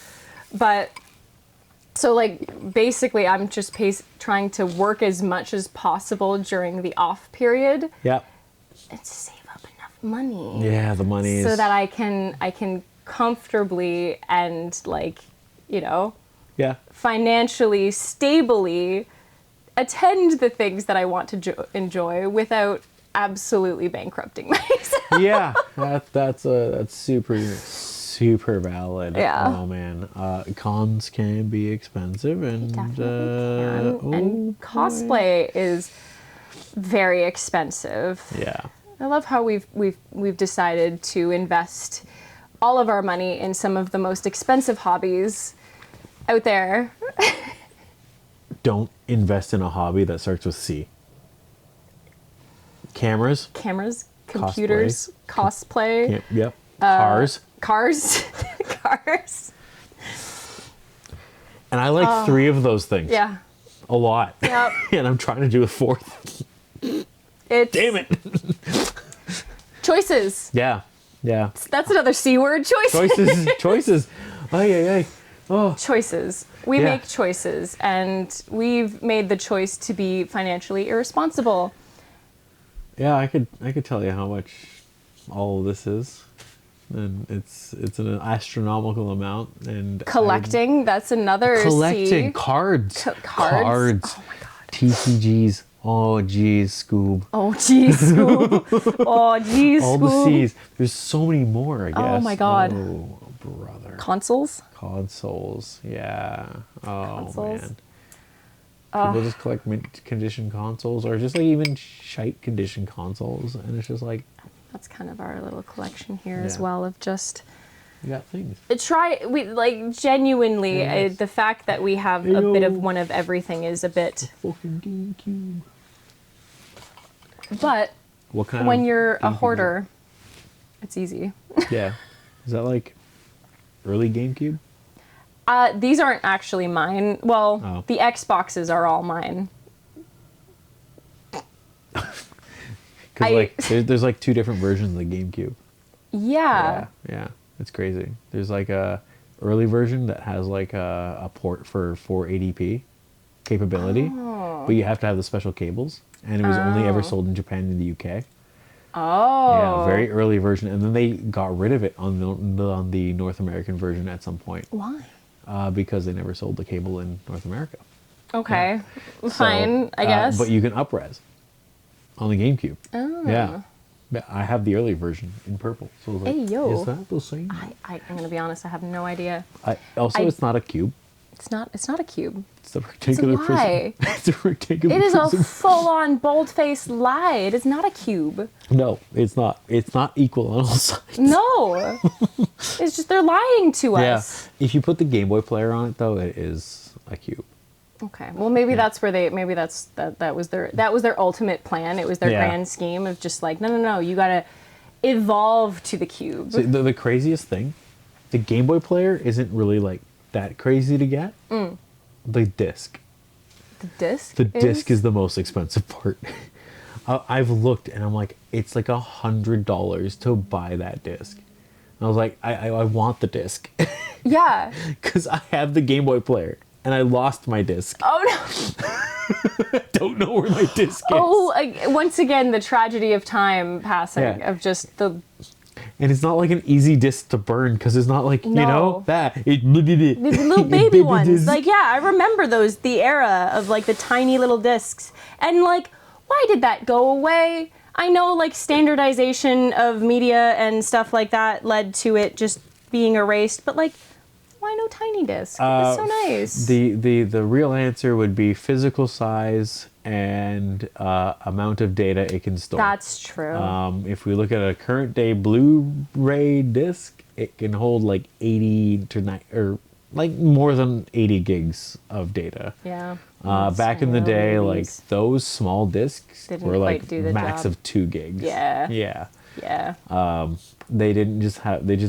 But so like basically I'm just trying to work as much as possible during the off period Yep. and save up enough money. Yeah, the money is So that I can comfortably and like, you know, yeah. financially stably attend the things that I want to enjoy without absolutely bankrupting myself. Yeah, that's super valid. Yeah. Oh man, cons can be expensive, and Definitely can. And boy. cosplay is very expensive. Yeah. I love how we've decided to invest all of our money in some of the most expensive hobbies out there. Don't invest in a hobby that starts with C. Cameras. Computers, cosplay, Yep. Cars. cars. And I like 3 of those things. Yeah. A lot. Yep. And I'm trying to do a 4th. It's Damn it. choices. Yeah. Yeah. That's another C word. Choices. Choices. Ay. Oh. Choices. We Yeah. make choices, and we've made the choice to be financially irresponsible. Yeah, I could tell you how much all of this is, and it's an astronomical amount. And Collecting, that's another collecting C. cards. Cards. Oh my god. TCGs. Oh geez, Scoob. Oh geez, Scoob. Oh geez, All Scoob. the C's. There's so many more, I guess. Oh my god. Oh brother. Consoles. Consoles. Yeah. Oh Consoles. man. People just collect mint condition consoles, or just like even shite condition consoles, and it's just like, That's kind of our little collection here as Yeah. well of just you got things. genuinely Yes. the fact that we have a bit of one of everything is a bit. Fucking GameCube. But What kind when of you're a GameCube? hoarder, it's easy. Yeah. Is that like early GameCube? These aren't actually mine. Well, Oh. the Xboxes are all mine. Because like there's like two different versions of the GameCube. Yeah. Yeah. It's crazy. There's like a early version that has like a port for 480p capability, but you have to have the special cables, and it was only ever sold in Japan and the UK. Oh. Yeah, very early version, and then they got rid of it on the North American version at some point. Why? Because they never sold the cable in North America. Okay. So, Fine, I guess. But you can up-res on the GameCube. Oh. Yeah. But I have the early version in purple. So I was like, Hey, yo. is that the same? I'm gonna be honest. I have no idea. It's not a cube. It's not a cube. It's a rectangular lie. prism. It's a rectangular It is a prism. full-on bold-faced lie. It is not a cube. No, it's not. It's not equal on all sides. No. It's just they're lying to Yeah. us. If you put the Game Boy player on it, though, it is a cube. Okay. Well, maybe that's where that was their ultimate plan. It was their Yeah. grand scheme of just like, no, you gotta evolve to the cube. So the craziest thing, the Game Boy player isn't really like that crazy to get. The disc. The disc. The disc is the most expensive part. I've looked and I'm like, it's like $100 to buy that disc. And I was like, I want the disc Yeah. because I have the Game Boy player and I lost my disc. Oh no. I don't know where my disc is. Oh, once again, the tragedy of time passing Yeah. of just the. And it's not like an easy disc to burn because it's not like, you No. know, that. The little baby ones. Like, yeah, I remember those, the era of like the tiny little discs. And like, why did that go away? I know like standardization of media and stuff like that led to it just being erased, but like, why no tiny disc? It's so nice. The real answer would be physical size and amount of data it can store. That's true. If we look at a current day Blu-ray disc, it can hold like 80 to 90, or like more than 80 gigs of data. Yeah. Back in the day, like those small discs Didn't were like quite do the max job. of 2 gigs. Yeah. Yeah. Yeah. They just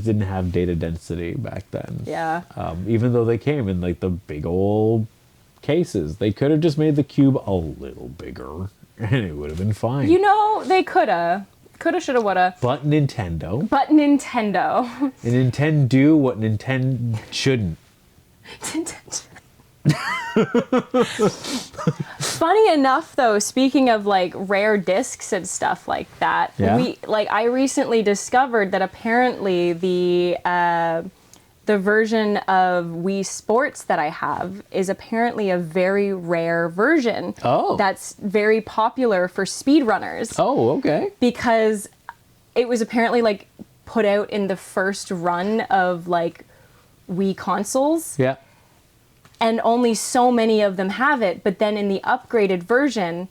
didn't have data density back then. Yeah. Even though they came in like the big old cases, they could have just made the cube a little bigger and it would have been fine. You know, they coulda. Coulda, shoulda, woulda. But Nintendo. But Nintendo. And Nintendo do what Nintendo shouldn't. Funny enough, though, speaking of like rare discs and stuff like that, Yeah? I recently discovered that apparently the version of Wii Sports that I have is apparently a very rare version. Oh. That's very popular for speedrunners. Oh, okay. Because it was apparently like put out in the first run of like Wii consoles. Yeah. And only so many of them have it. But then in the upgraded version,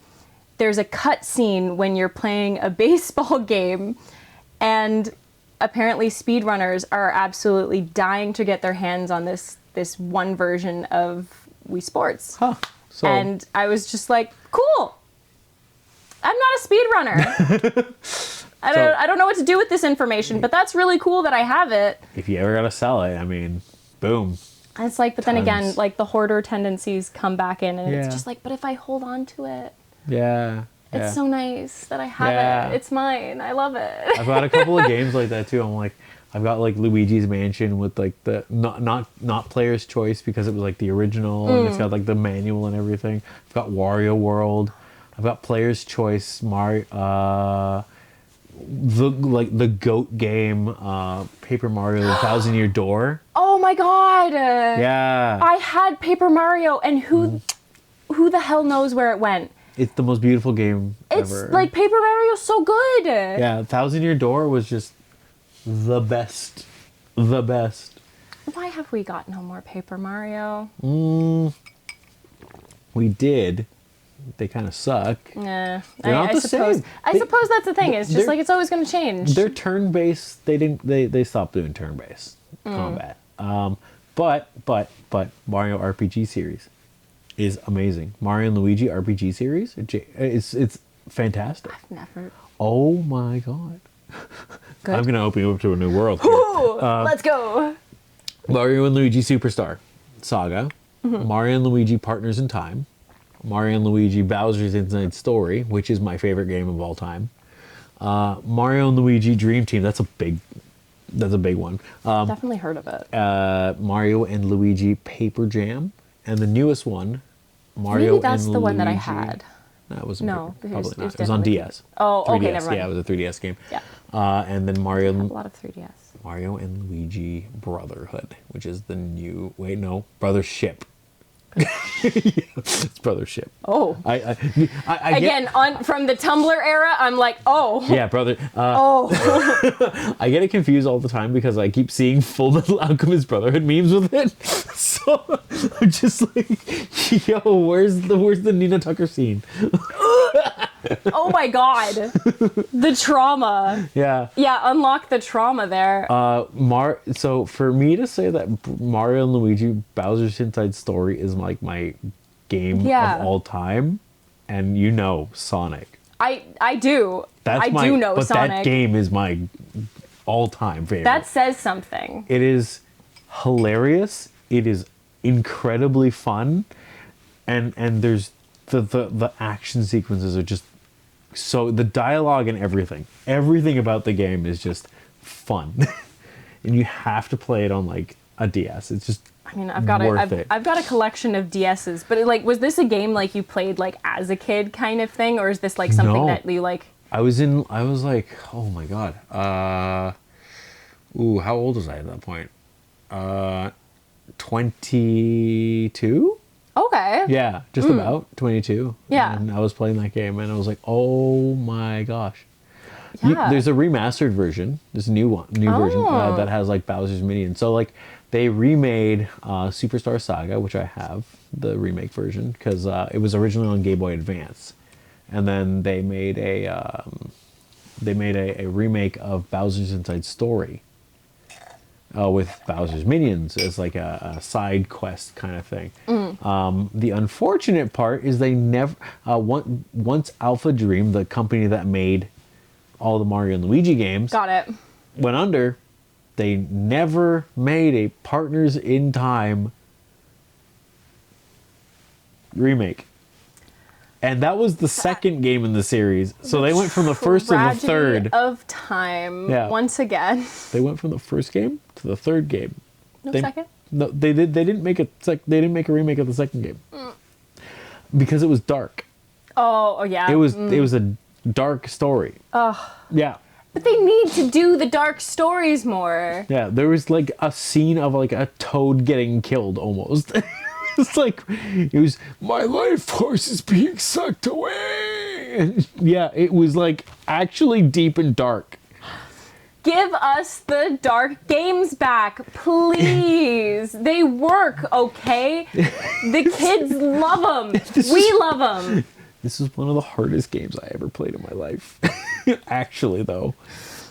there's a cutscene when you're playing a baseball game, and apparently speedrunners are absolutely dying to get their hands on this one version of Wii Sports. Huh. So And I was just like, cool. I'm not a speedrunner. I don't know what to do with this information, but that's really cool that I have it. if you ever gotta sell it, I mean, boom. And it's like, but then again, Tons. like the hoarder tendencies come back in, and Yeah. it's just like, but if I hold on to it, Yeah. It's so nice that I have it. It's mine. I love it. I've got a couple of games like that too. I'm like, I've got like Luigi's Mansion with like the not player's choice because it was like the original and it's got like the manual and everything. I've got Wario World. I've got player's choice Mario. The GOAT game, Paper Mario: The Thousand Year Door. Oh my god! Yeah. I had Paper Mario, and who the hell knows where it went? It's the most beautiful game ever. It's like Paper Mario's so good. Yeah, Thousand Year Door was just the best. The best. Why have we got no more Paper Mario? We did. They kind of suck. Yeah, I suppose. I suppose that's the thing. It's just like it's always going to change. They're turn-based. They stopped doing turn-based combat. But Mario RPG series is amazing. Mario and Luigi RPG series, it's fantastic. I've never. Oh my god. Good. I'm gonna open you up to a new world here. Let's go. Mario and Luigi Superstar Saga, Mario and Luigi Partners in Time, Mario and Luigi Bowser's Inside Story, which is my favorite game of all time. Mario and Luigi Dream Team, that's a big one. Definitely heard of it. Mario and Luigi Paper Jam, and the newest one, Mario Maybe that's and the Luigi. one that I had. No, it wasn't. No, Paper, it was- probably it was not. It was on definitely- DS. Oh, 3DS. okay, never mind. Yeah, it was a 3DS game. Yeah. And then Mario. A lot of 3DS. Mario and Luigi Brotherhood, which is the new. Wait, no, Brothership. It's Brothership. Oh. I Again, from the Tumblr era, I'm like, oh. Yeah, brother. I get it confused all the time because I keep seeing Full Metal Alchemist Brotherhood memes with it. So I'm just like, yo, where's the Nina Tucker scene? Oh my god. The trauma. Yeah. Yeah, unlock the trauma there. So for me to say that Mario and Luigi Bowser's Inside Story is like my game of all time, and you know Sonic. I do. I do know but Sonic. That game is my all-time favorite. That says something. It is hilarious. It is incredibly fun, and there's the action sequences are just so, the dialogue and everything about the game is just fun, and you have to play it on like a DS. It's just I mean, I've got a collection of DSs, but was this a game like you played like as a kid kind of thing, or is this like something that you like? I was like, oh my god. How old was I at that point? 22? Okay. Yeah, just about 22. Yeah. And I was playing that game and I was like, oh my gosh. Yeah. There's a remastered version. There's a new version that has like Bowser's Minions. So like they remade Superstar Saga, which I have the remake version because it was originally on Game Boy Advance, and then they made a remake of Bowser's Inside Story with Bowser's Minions as like a side quest kind of thing. The unfortunate part is they never once Alpha Dream, the company that made all the Mario and Luigi games, went under. They never made a Partners in Time remake. And that was the second game in the series. So they went from the first to the third. Of time, once again. They went from the first game to the third game. Second? No, they didn't make they didn't make a remake of the second game. Because it was dark. Oh yeah. It was a dark story. Oh. Yeah. But they need to do the dark stories more. Yeah, there was like a scene of like a toad getting killed almost. It's like, it was, my life force is being sucked away. And yeah, it was like actually deep and dark. Give us the dark games back, please. They work, okay? The kids love them. We love them. This is one of the hardest games I ever played in my life. Actually, though.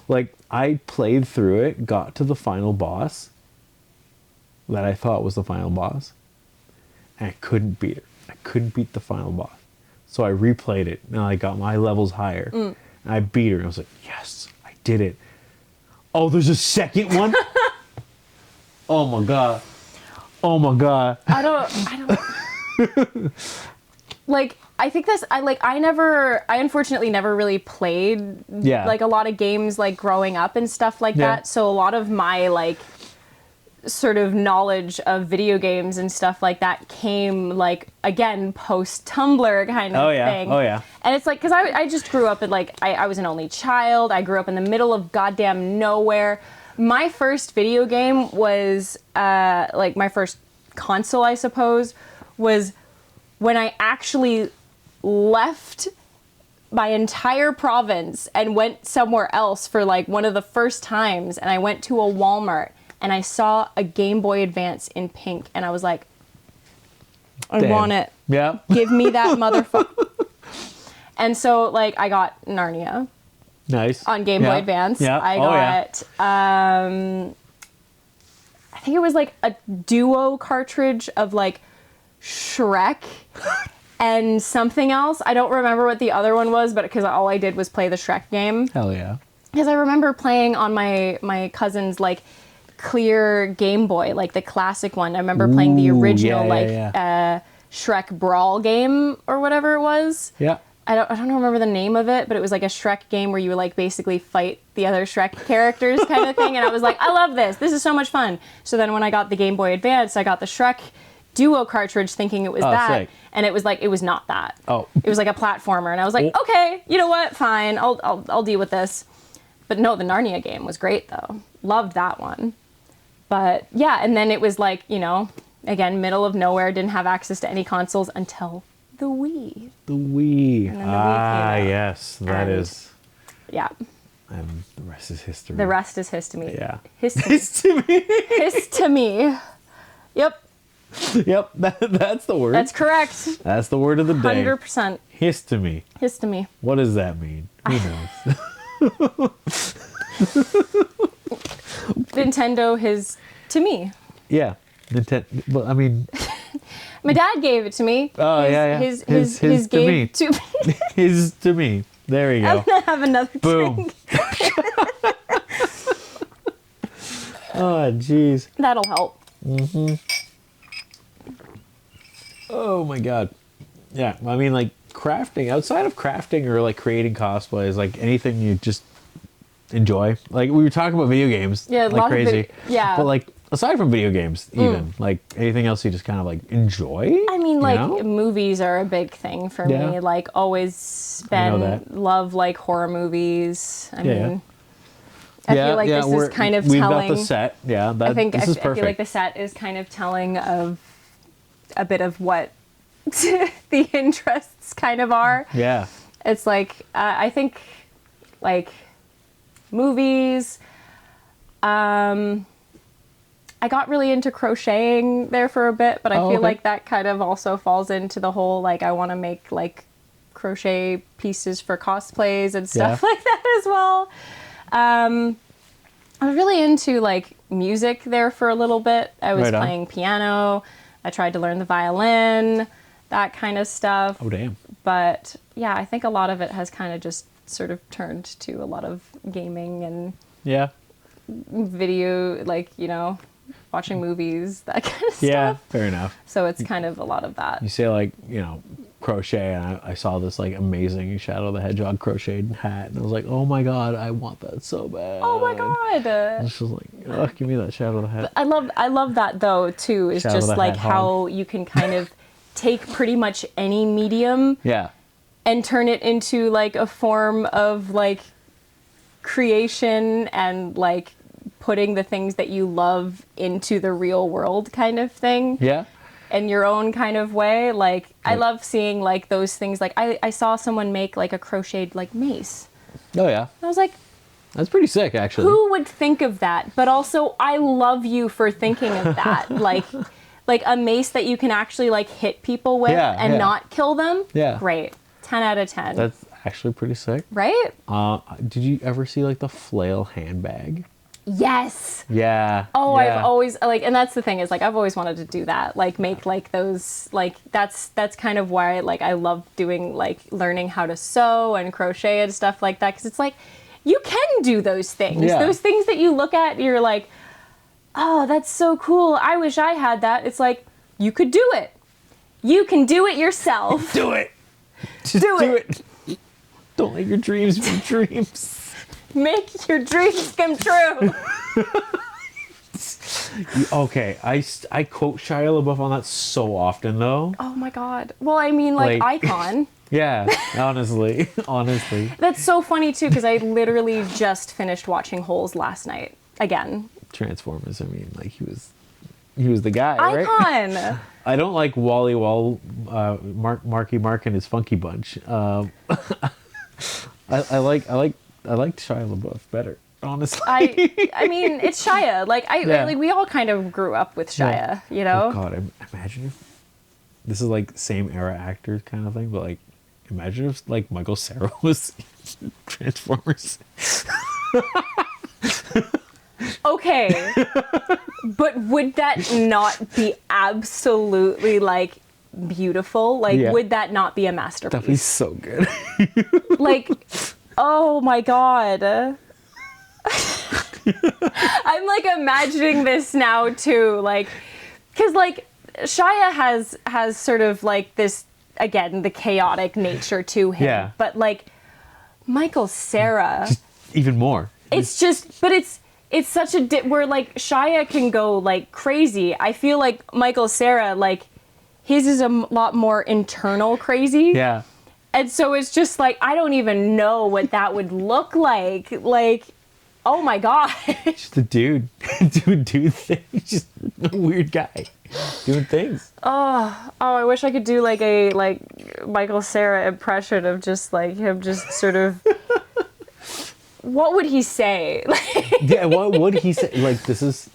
Like, I played through it, got to the final boss that I thought was the final boss, and I couldn't beat it. I couldn't beat the final boss. So I replayed it, and I got my levels higher. And I beat her, and I was like, yes, I did it. Oh, there's a second one? Oh my god. Oh my god. I don't like, I think this, I unfortunately never really played, like, a lot of games, like, growing up and stuff like that. So a lot of my, like, sort of knowledge of video games and stuff like that came, like, again, post-Tumblr kind of thing. Oh, yeah. And it's like, because I just grew up in, like, I was an only child. I grew up in the middle of goddamn nowhere. My first video game was, like, my first console, I suppose, was when I actually left my entire province and went somewhere else for, like, one of the first times. And I went to a Walmart and I saw a Game Boy Advance in pink, and I was like, I want it. Yeah. Give me that motherfucker. And so, like, I got Narnia. Nice. On Game Boy Advance. Yeah. I got, I think it was, like, a duo cartridge of, like, Shrek and something else. I don't remember what the other one was, but because all I did was play the Shrek game. Hell yeah. Because I remember playing on my cousin's, like, clear Game Boy, like the classic one. I remember playing the original Shrek Brawl game or whatever it was. Yeah. I don't remember the name of it, but it was like a Shrek game where you would, like, basically fight the other Shrek characters kind of thing. And I was like, I love this. This is so much fun. So then when I got the Game Boy Advance, I got the Shrek Duo cartridge thinking it was that. Sick. And it was like, it was not that. Oh. It was like a platformer. And I was like, okay, you know what? Fine. I'll deal with this. But no, the Narnia game was great though. Loved that one. But yeah, and then it was like, you know, again, middle of nowhere, didn't have access to any consoles until the Wii. The Wii. And then the Wii came out. Yes, that is. Yeah. And the rest is history. The rest is history. Yeah. History. History. Yep. Yep, that's the word. That's correct. That's the word of the day. 100%. History. History. What does that mean? Who knows? Nintendo his to me. Yeah. Well, I mean, my dad gave it to me. Oh, yeah. His to gave me. To me. His to me. There you go. I'm gonna have another Boom. drink. Oh, jeez. That'll help. Mm-hmm. Oh my god. Yeah, I mean, like, crafting, outside of crafting or like creating cosplays, like anything you just enjoy. Like, we were talking about video games, like crazy. Yeah. But like, aside from video games, even like anything else you just kind of like enjoy. I mean, like, movies are a big thing for me. Like, always love like horror movies. I mean, I feel like this is kind of we've telling. Got the set. Yeah, I this is perfect. I feel like the set is kind of telling of a bit of what the interests kind of are. Yeah. It's like, I think, like, movies. I got really into crocheting there for a bit, but I feel like that kind of also falls into the whole, like, I want to make, like, crochet pieces for cosplays and stuff like that as well. I was really into, like, music there for a little bit. I was playing piano. I tried to learn the violin, that kind of stuff. Oh, damn. But yeah, I think a lot of it has kind of just sort of turned to a lot of gaming and video, like, you know, watching movies, that kind of stuff. Yeah, fair enough. So it's kind of a lot of that. You say, like, you know, crochet, and I saw this, like, amazing Shadow the Hedgehog crocheted hat, and I was like, oh my god, I want that so bad. Oh my god. It's just like, oh, give me that Shadow the Hedgehog. I love that, though, too, is just, like, how you can kind of take pretty much any medium and turn it into, like, a form of, like, creation and, like, putting the things that you love into the real world kind of thing. Yeah. In your own kind of way. Like, I love seeing, like, those things. Like, I saw someone make, like, a crocheted, like, mace. Oh, yeah. I was like, that's pretty sick, actually. Who would think of that? But also, I love you for thinking of that. like a mace that you can actually, like, hit people with and not kill them. Yeah. Great. 10 out of 10. That's actually pretty sick. Right? Did you ever see, like, the flail handbag? Yes. Yeah. Oh, I've always, like, and that's the thing is, like, I've always wanted to do that. Like, make, like, those, like, that's kind of why, like, I love doing, like, learning how to sew and crochet and stuff like that. Because it's like, you can do those things. Yeah. Those things that you look at, you're like, oh, that's so cool. I wish I had that. It's like, you could do it. You can do it yourself. Do it. Just Do it. Don't let your dreams be dreams. Make your dreams come true. Okay, I quote Shia LaBeouf on that so often though. Oh my God. Well, I mean, like icon. Yeah, honestly. That's so funny too, because I literally just finished watching Holes last night again. Transformers. I mean, like he was the guy, right? Icon. I don't like Wally Marky Mark and his Funky Bunch. I liked Shia LaBeouf better, honestly. I mean, it's Shia. Like we all kind of grew up with Shia, you know? Oh God, imagine if this is like same era actors kind of thing, but like imagine if like Michael Cera was Transformers. Okay. But would that not be absolutely like beautiful? Like, would that not be a masterpiece? That'd be so good. Like, oh my God. I'm like imagining this now too, like, because like Shia has sort of like this, again, the chaotic nature to him. Yeah. But like Michael Cera, Just even more. it's just, but it's such a where like Shia can go like crazy. I feel like Michael Cera, like his is a lot more internal crazy. Yeah. And so it's just like, I don't even know what that would look like. Like, oh my God. Just a dude doing things. Just a weird guy doing things. Oh, I wish I could do like a Michael Cera impression of just like him just sort of. What would he say? Yeah, what would he say? Like, this is,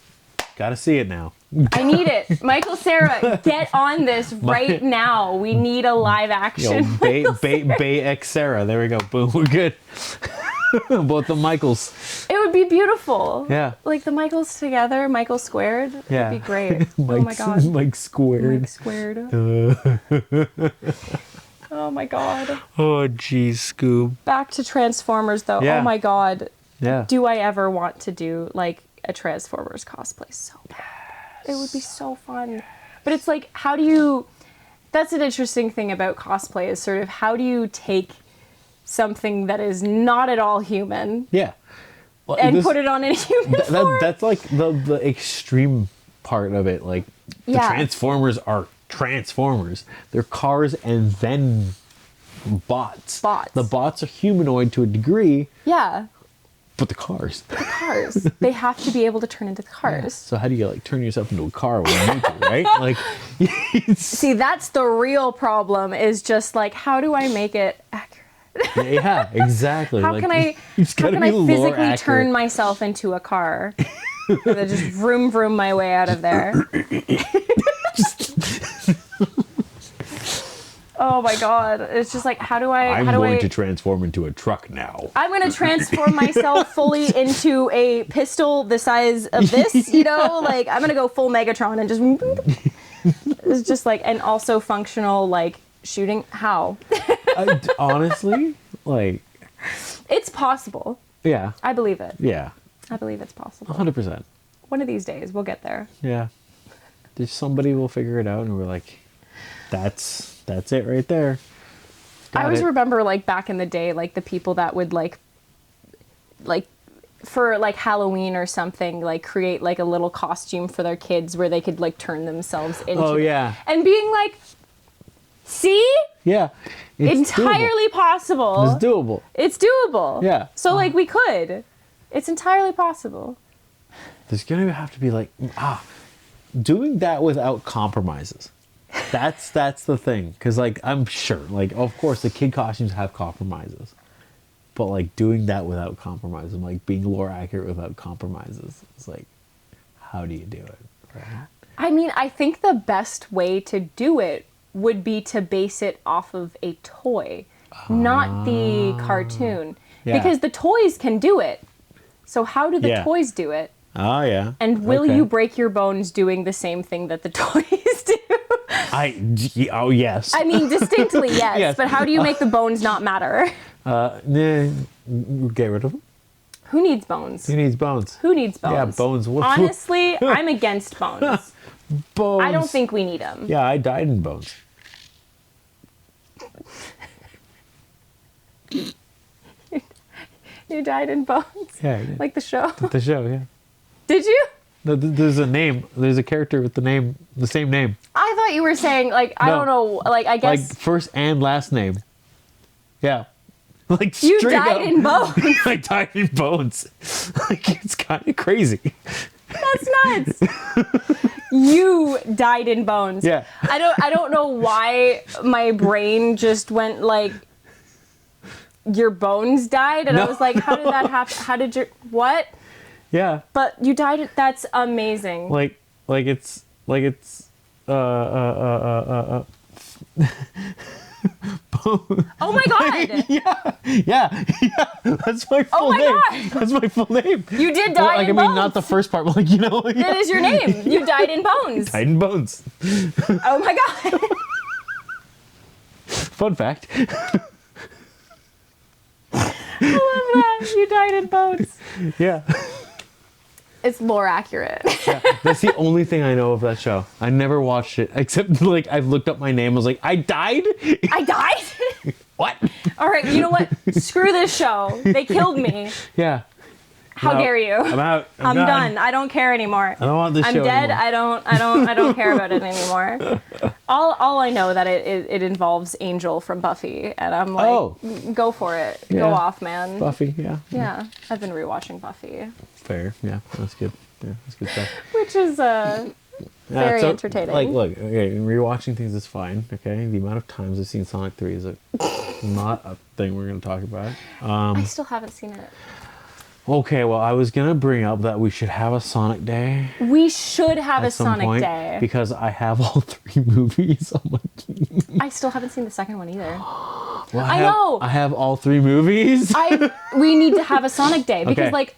gotta see it now. I need it. Michael Cera, get on this right now. We need a live action. Bay X Sarah. There we go. Boom, we're good. Both the Michaels. It would be beautiful. Yeah. Like the Michaels together, Michael squared. Yeah. It'd be great. Oh my God. Mike squared. Mike squared. Oh my God. Oh, geez, Scoob. Back to Transformers though. Yeah. Oh my God. Yeah. Do I ever want to do like a Transformers cosplay so bad? It would be so fun. But it's like, how do you, that's an interesting thing about cosplay is sort of how do you take something that is not at all human Yeah. Well, and put it on a human form? That's like the extreme part of it. Like, the Transformers are Transformers. They're cars and then bots. The bots are humanoid to a degree. Yeah. But the cars. They have to be able to turn into the cars. Yeah. So how do you like turn yourself into a car when you need to, right? Like, see, that's the real problem. Is just like, how do I make it accurate? Yeah, exactly. How can I physically turn myself into a car? And then just vroom vroom my way out of there. Oh my God. It's just like, how do I... I'm going to transform into a truck now. I'm going to transform myself fully into a pistol the size of this, you know? Like, I'm going to go full Megatron and just... It's just like, and also functional, like, shooting. How? Honestly, like... It's possible. Yeah. I believe it. Yeah. I believe it's possible. 100%. One of these days, we'll get there. Yeah. There's somebody will figure it out and we're like, that's it right there. I always remember like back in the day, like the people that would like for like Halloween or something, like create like a little costume for their kids where they could like turn themselves into. Oh yeah. And being like, see? Yeah. It's entirely possible. It's doable. It's doable. Yeah. So like we could. It's entirely possible. There's gonna have to be like doing that without compromises. That's the thing, because like I'm sure, like of course the kid costumes have compromises, but like doing that without compromises, like being lore accurate without compromises, it's like, how do you do it? Right? I mean, I think the best way to do it would be to base it off of a toy, not the cartoon, because the toys can do it. So how do the toys do it? Oh yeah. And will you break your bones doing the same thing that the toys do? Oh yes. I mean, distinctly yes, yes. But how do you make the bones not matter? Get rid of them. Who needs bones? Who needs bones? Who needs bones? Yeah, bones. Honestly, I'm against bones. Bones. I don't think we need them. Yeah, I died in bones. You died in bones. Yeah, I did. Like the show. The show, yeah. Did you? There's a name. There's a character with the same name. I thought you were saying like I No. don't know. Like I guess Like first and last name. Yeah. Like you straight died up. in bones. I died in bones. Like it's kind of crazy. That's nuts. You died in bones. Yeah. I don't know why my brain just went like your bones died and I No. was like, how did that happen? How did your what? Yeah. But you died. That's amazing. Like it's Oh my god! yeah. That's my full my name. God. That's my full name. You did Well, die like in I mean, bones. not the first part, but like you know. Like, That is your name. You died in bones. died in bones. Oh my god! Fun fact. I love that. You died in bones. Yeah. It's more accurate. That's the only thing I know of that show. I never watched it except like I've looked up my name. I was like, I died. I died? What? All right, you know what? Screw this show. They killed me. Yeah. How I'm out. dare you? I'm out. I'm done. I don't care anymore. I don't want this I'm show dead. anymore. I don't care about it anymore. All I know that it involves Angel from Buffy, and I'm like, Oh. go for it. Yeah. Go off, man. Buffy. Yeah. Yeah, I've been rewatching Buffy, Fair. Yeah. That's good. Yeah. That's good stuff. which is very so, entertaining. Like, look. Okay. Rewatching things is fine. Okay. The amount of times I've seen Sonic 3 is not a thing we're going to talk about. I still haven't seen it. Okay, well, I was gonna bring up that we should have a Sonic Day We should have a at some Sonic point Day. because I have all 3 movies on my. I still haven't seen the second one either. Well, I know. I have all 3 movies. We need to have a Sonic Day because Okay. like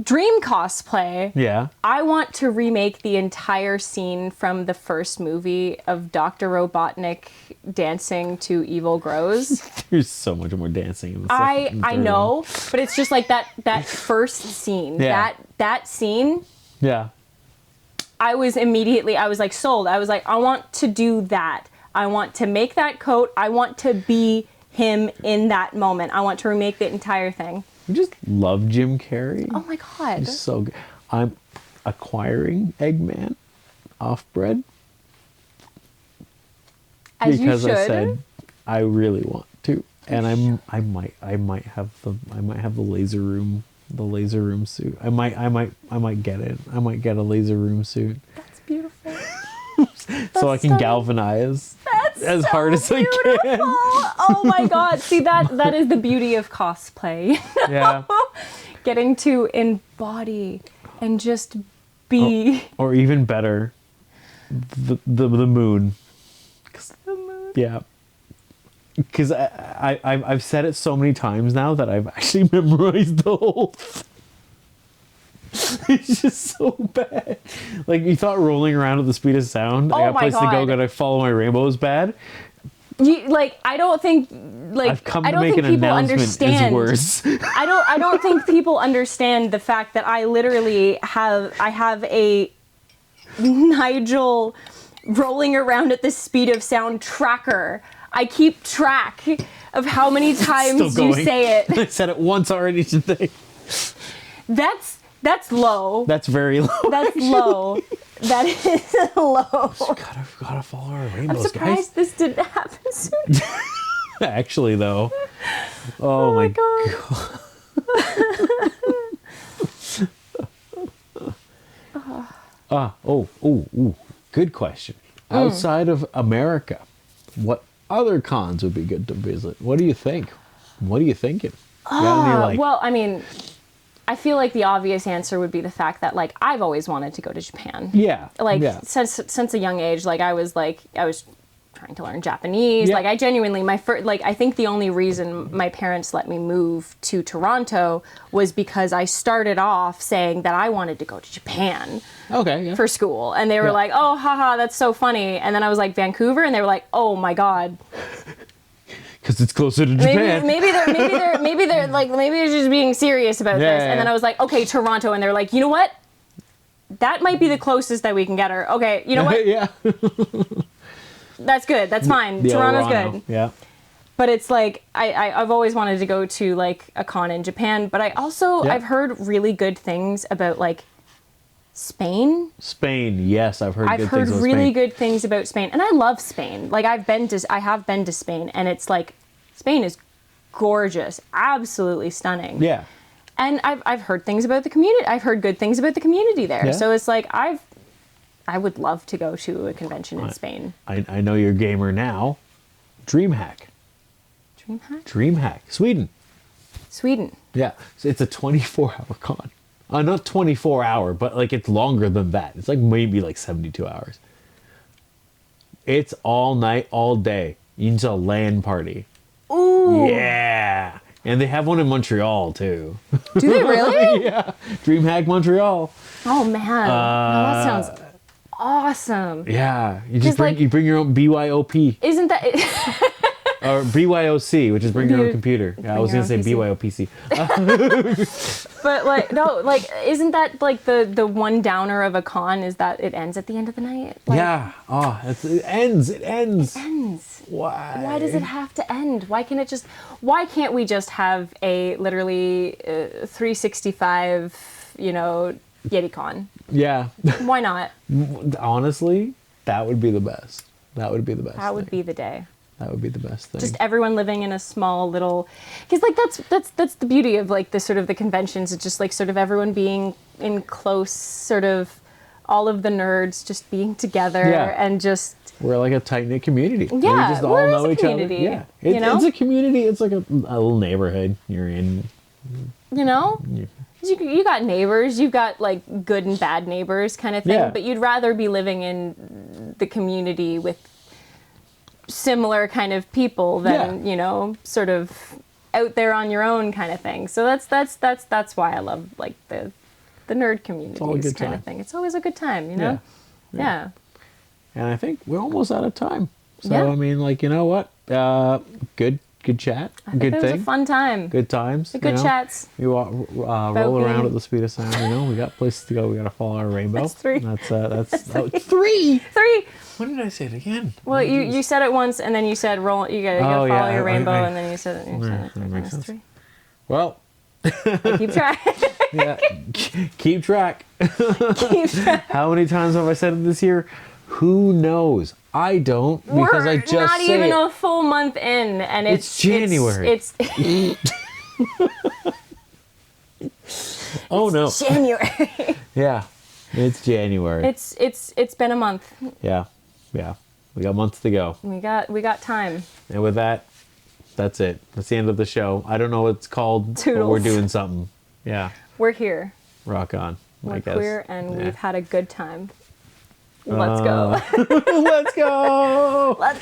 Dream Cosplay. Yeah. I want to remake the entire scene from the first movie of Dr. Robotnik dancing to Evil Grows. There's so much more dancing in the I second and third know, but it's just like that first scene. Yeah. That scene, one. Yeah. I was like sold. I was like, I want to do that. I want to make that coat. I want to be him in that moment. I want to remake the entire thing. I just love Jim Carrey. Oh my god. He's so good. I'm acquiring Eggman off bread As you because should. I said I really want to, and I might have the laser room suit. I might get it. I might get a laser room suit That's beautiful. so I can stunning. galvanize That's as so hard as I can. beautiful. Oh my god. See that is the beauty of cosplay. Yeah. Getting to embody and just be Or even better, the moon. the moon. Yeah. Because I've said it so many times now that I've actually memorized the whole thing. It's just so bad. Like, you thought rolling around at the speed of sound, I Oh got a my place to go, God. gotta follow my rainbow is bad. I don't think I've come I to don't make think an people announcement understand. is worse. I don't think people understand the fact that I literally have a Nigel rolling around at the speed of sound tracker. I keep track of how many times Still you going. say it. I said it once already today. That's low. That's very low. That's low. That is low. Gotta follow our rainbows, I'm surprised this didn't happen sooner. guys. Actually, though. Oh, my god. Good question. Outside of America, what other cons would be good to visit? What do you think? What are you thinking? You got any, Well, I mean, I feel like the obvious answer would be the fact that like I've always wanted to go to Japan. yeah, Like yeah. since a young age, I was trying to learn Japanese. Yeah. Like I genuinely, I think the only reason my parents let me move to Toronto was because I started off saying that I wanted to go to Japan Okay, yeah. for school. And they were Yeah. like, oh, haha, that's so funny. And then I was like, Vancouver? And they were like, oh my God. Because it's closer to Japan. Maybe they're just being serious about Yeah, this. yeah, And then yeah. I was like, okay, Toronto. And they're like, you know what? That might be the closest that we can get her. Okay, you know what? Yeah. That's good. That's fine. The Toronto's Orano. good. Yeah. But it's like I've always wanted to go to like a con in Japan, but I also Yeah. I've heard really good things about like Spain. Spain, yes, I've heard I've good heard things about really Spain. good things about Spain, and I love Spain. Like I have been to Spain, and it's like Spain is gorgeous, absolutely stunning. Yeah. And I've heard things about the community. I've heard good things about the community there. Yeah. So it's like I would love to go to a convention in Spain. I know you're a gamer now. DreamHack. DreamHack. Sweden. Sweden. Yeah. So it's a 24-hour con. Not 24 hour, but like it's longer than that. It's like maybe like 72 hours. It's all night, all day. It's a LAN party. Ooh. Yeah. And they have one in Montreal too. Do they really? Yeah. DreamHack Montreal. Oh man. No, that sounds awesome. Yeah. You just like- you bring your own BYOP. Isn't that Or BYOC, which is bring your own You- computer. Yeah, I bring was your gonna say own BYOPC. But like no, like isn't that like the one downer of a con is that it ends at the end of the night? Like, Yeah. Oh, it ends. It ends. ends. Why? Why does it have to end? Why can't we just have a literally 365, YetiCon? Yeah. Why not? Honestly, that would be the best. That would be the best. That would thing. be the day. That would be the best thing. Just everyone living in a small little, because like that's the beauty of like the sort of the conventions. It's just like sort of everyone being in close sort of, all of the nerds just being together Yeah. and just. We're like a tight knit community. Yeah, we just all we're know a each other. community, Yeah, you know? It's a community. It's like a little neighborhood you're in. You know? Yeah. You got neighbors, you've got like good and bad neighbors kind of thing, Yeah. but you'd rather be living in the community with similar kind of people than, sort of out there on your own kind of thing. So that's why I love like the nerd communities kind of thing. It's always a good time, Yeah. And I think we're almost out of time. So Yeah. I mean, like, you know what? Good chat. I think Good it was a fun time. Good times. Good chats. You roll around being- at the speed of sound. We got places to go. We got to follow our rainbow. That's three. That's three. 3. When did I say it again? Well, you said it once, and then you said roll. You gotta Oh, follow yeah, your rainbow, I- and then you said it. that makes That's sense. 3. Well, Keep track. yeah. Keep track. Keep track. How many times have I said it this year? Who knows? I don't because I just not say even it. a full month in, and It's January. It's Oh no. January. Yeah. It's January. It's been a month. Yeah. We got months to go. We got time. And with that, that's it. That's the end of the show. I don't know what it's called, but we're Toodles. doing something. Yeah. We're here. Rock on. I We're guess. queer, and Yeah. we've had a good time. Let's go. Let's go. Let's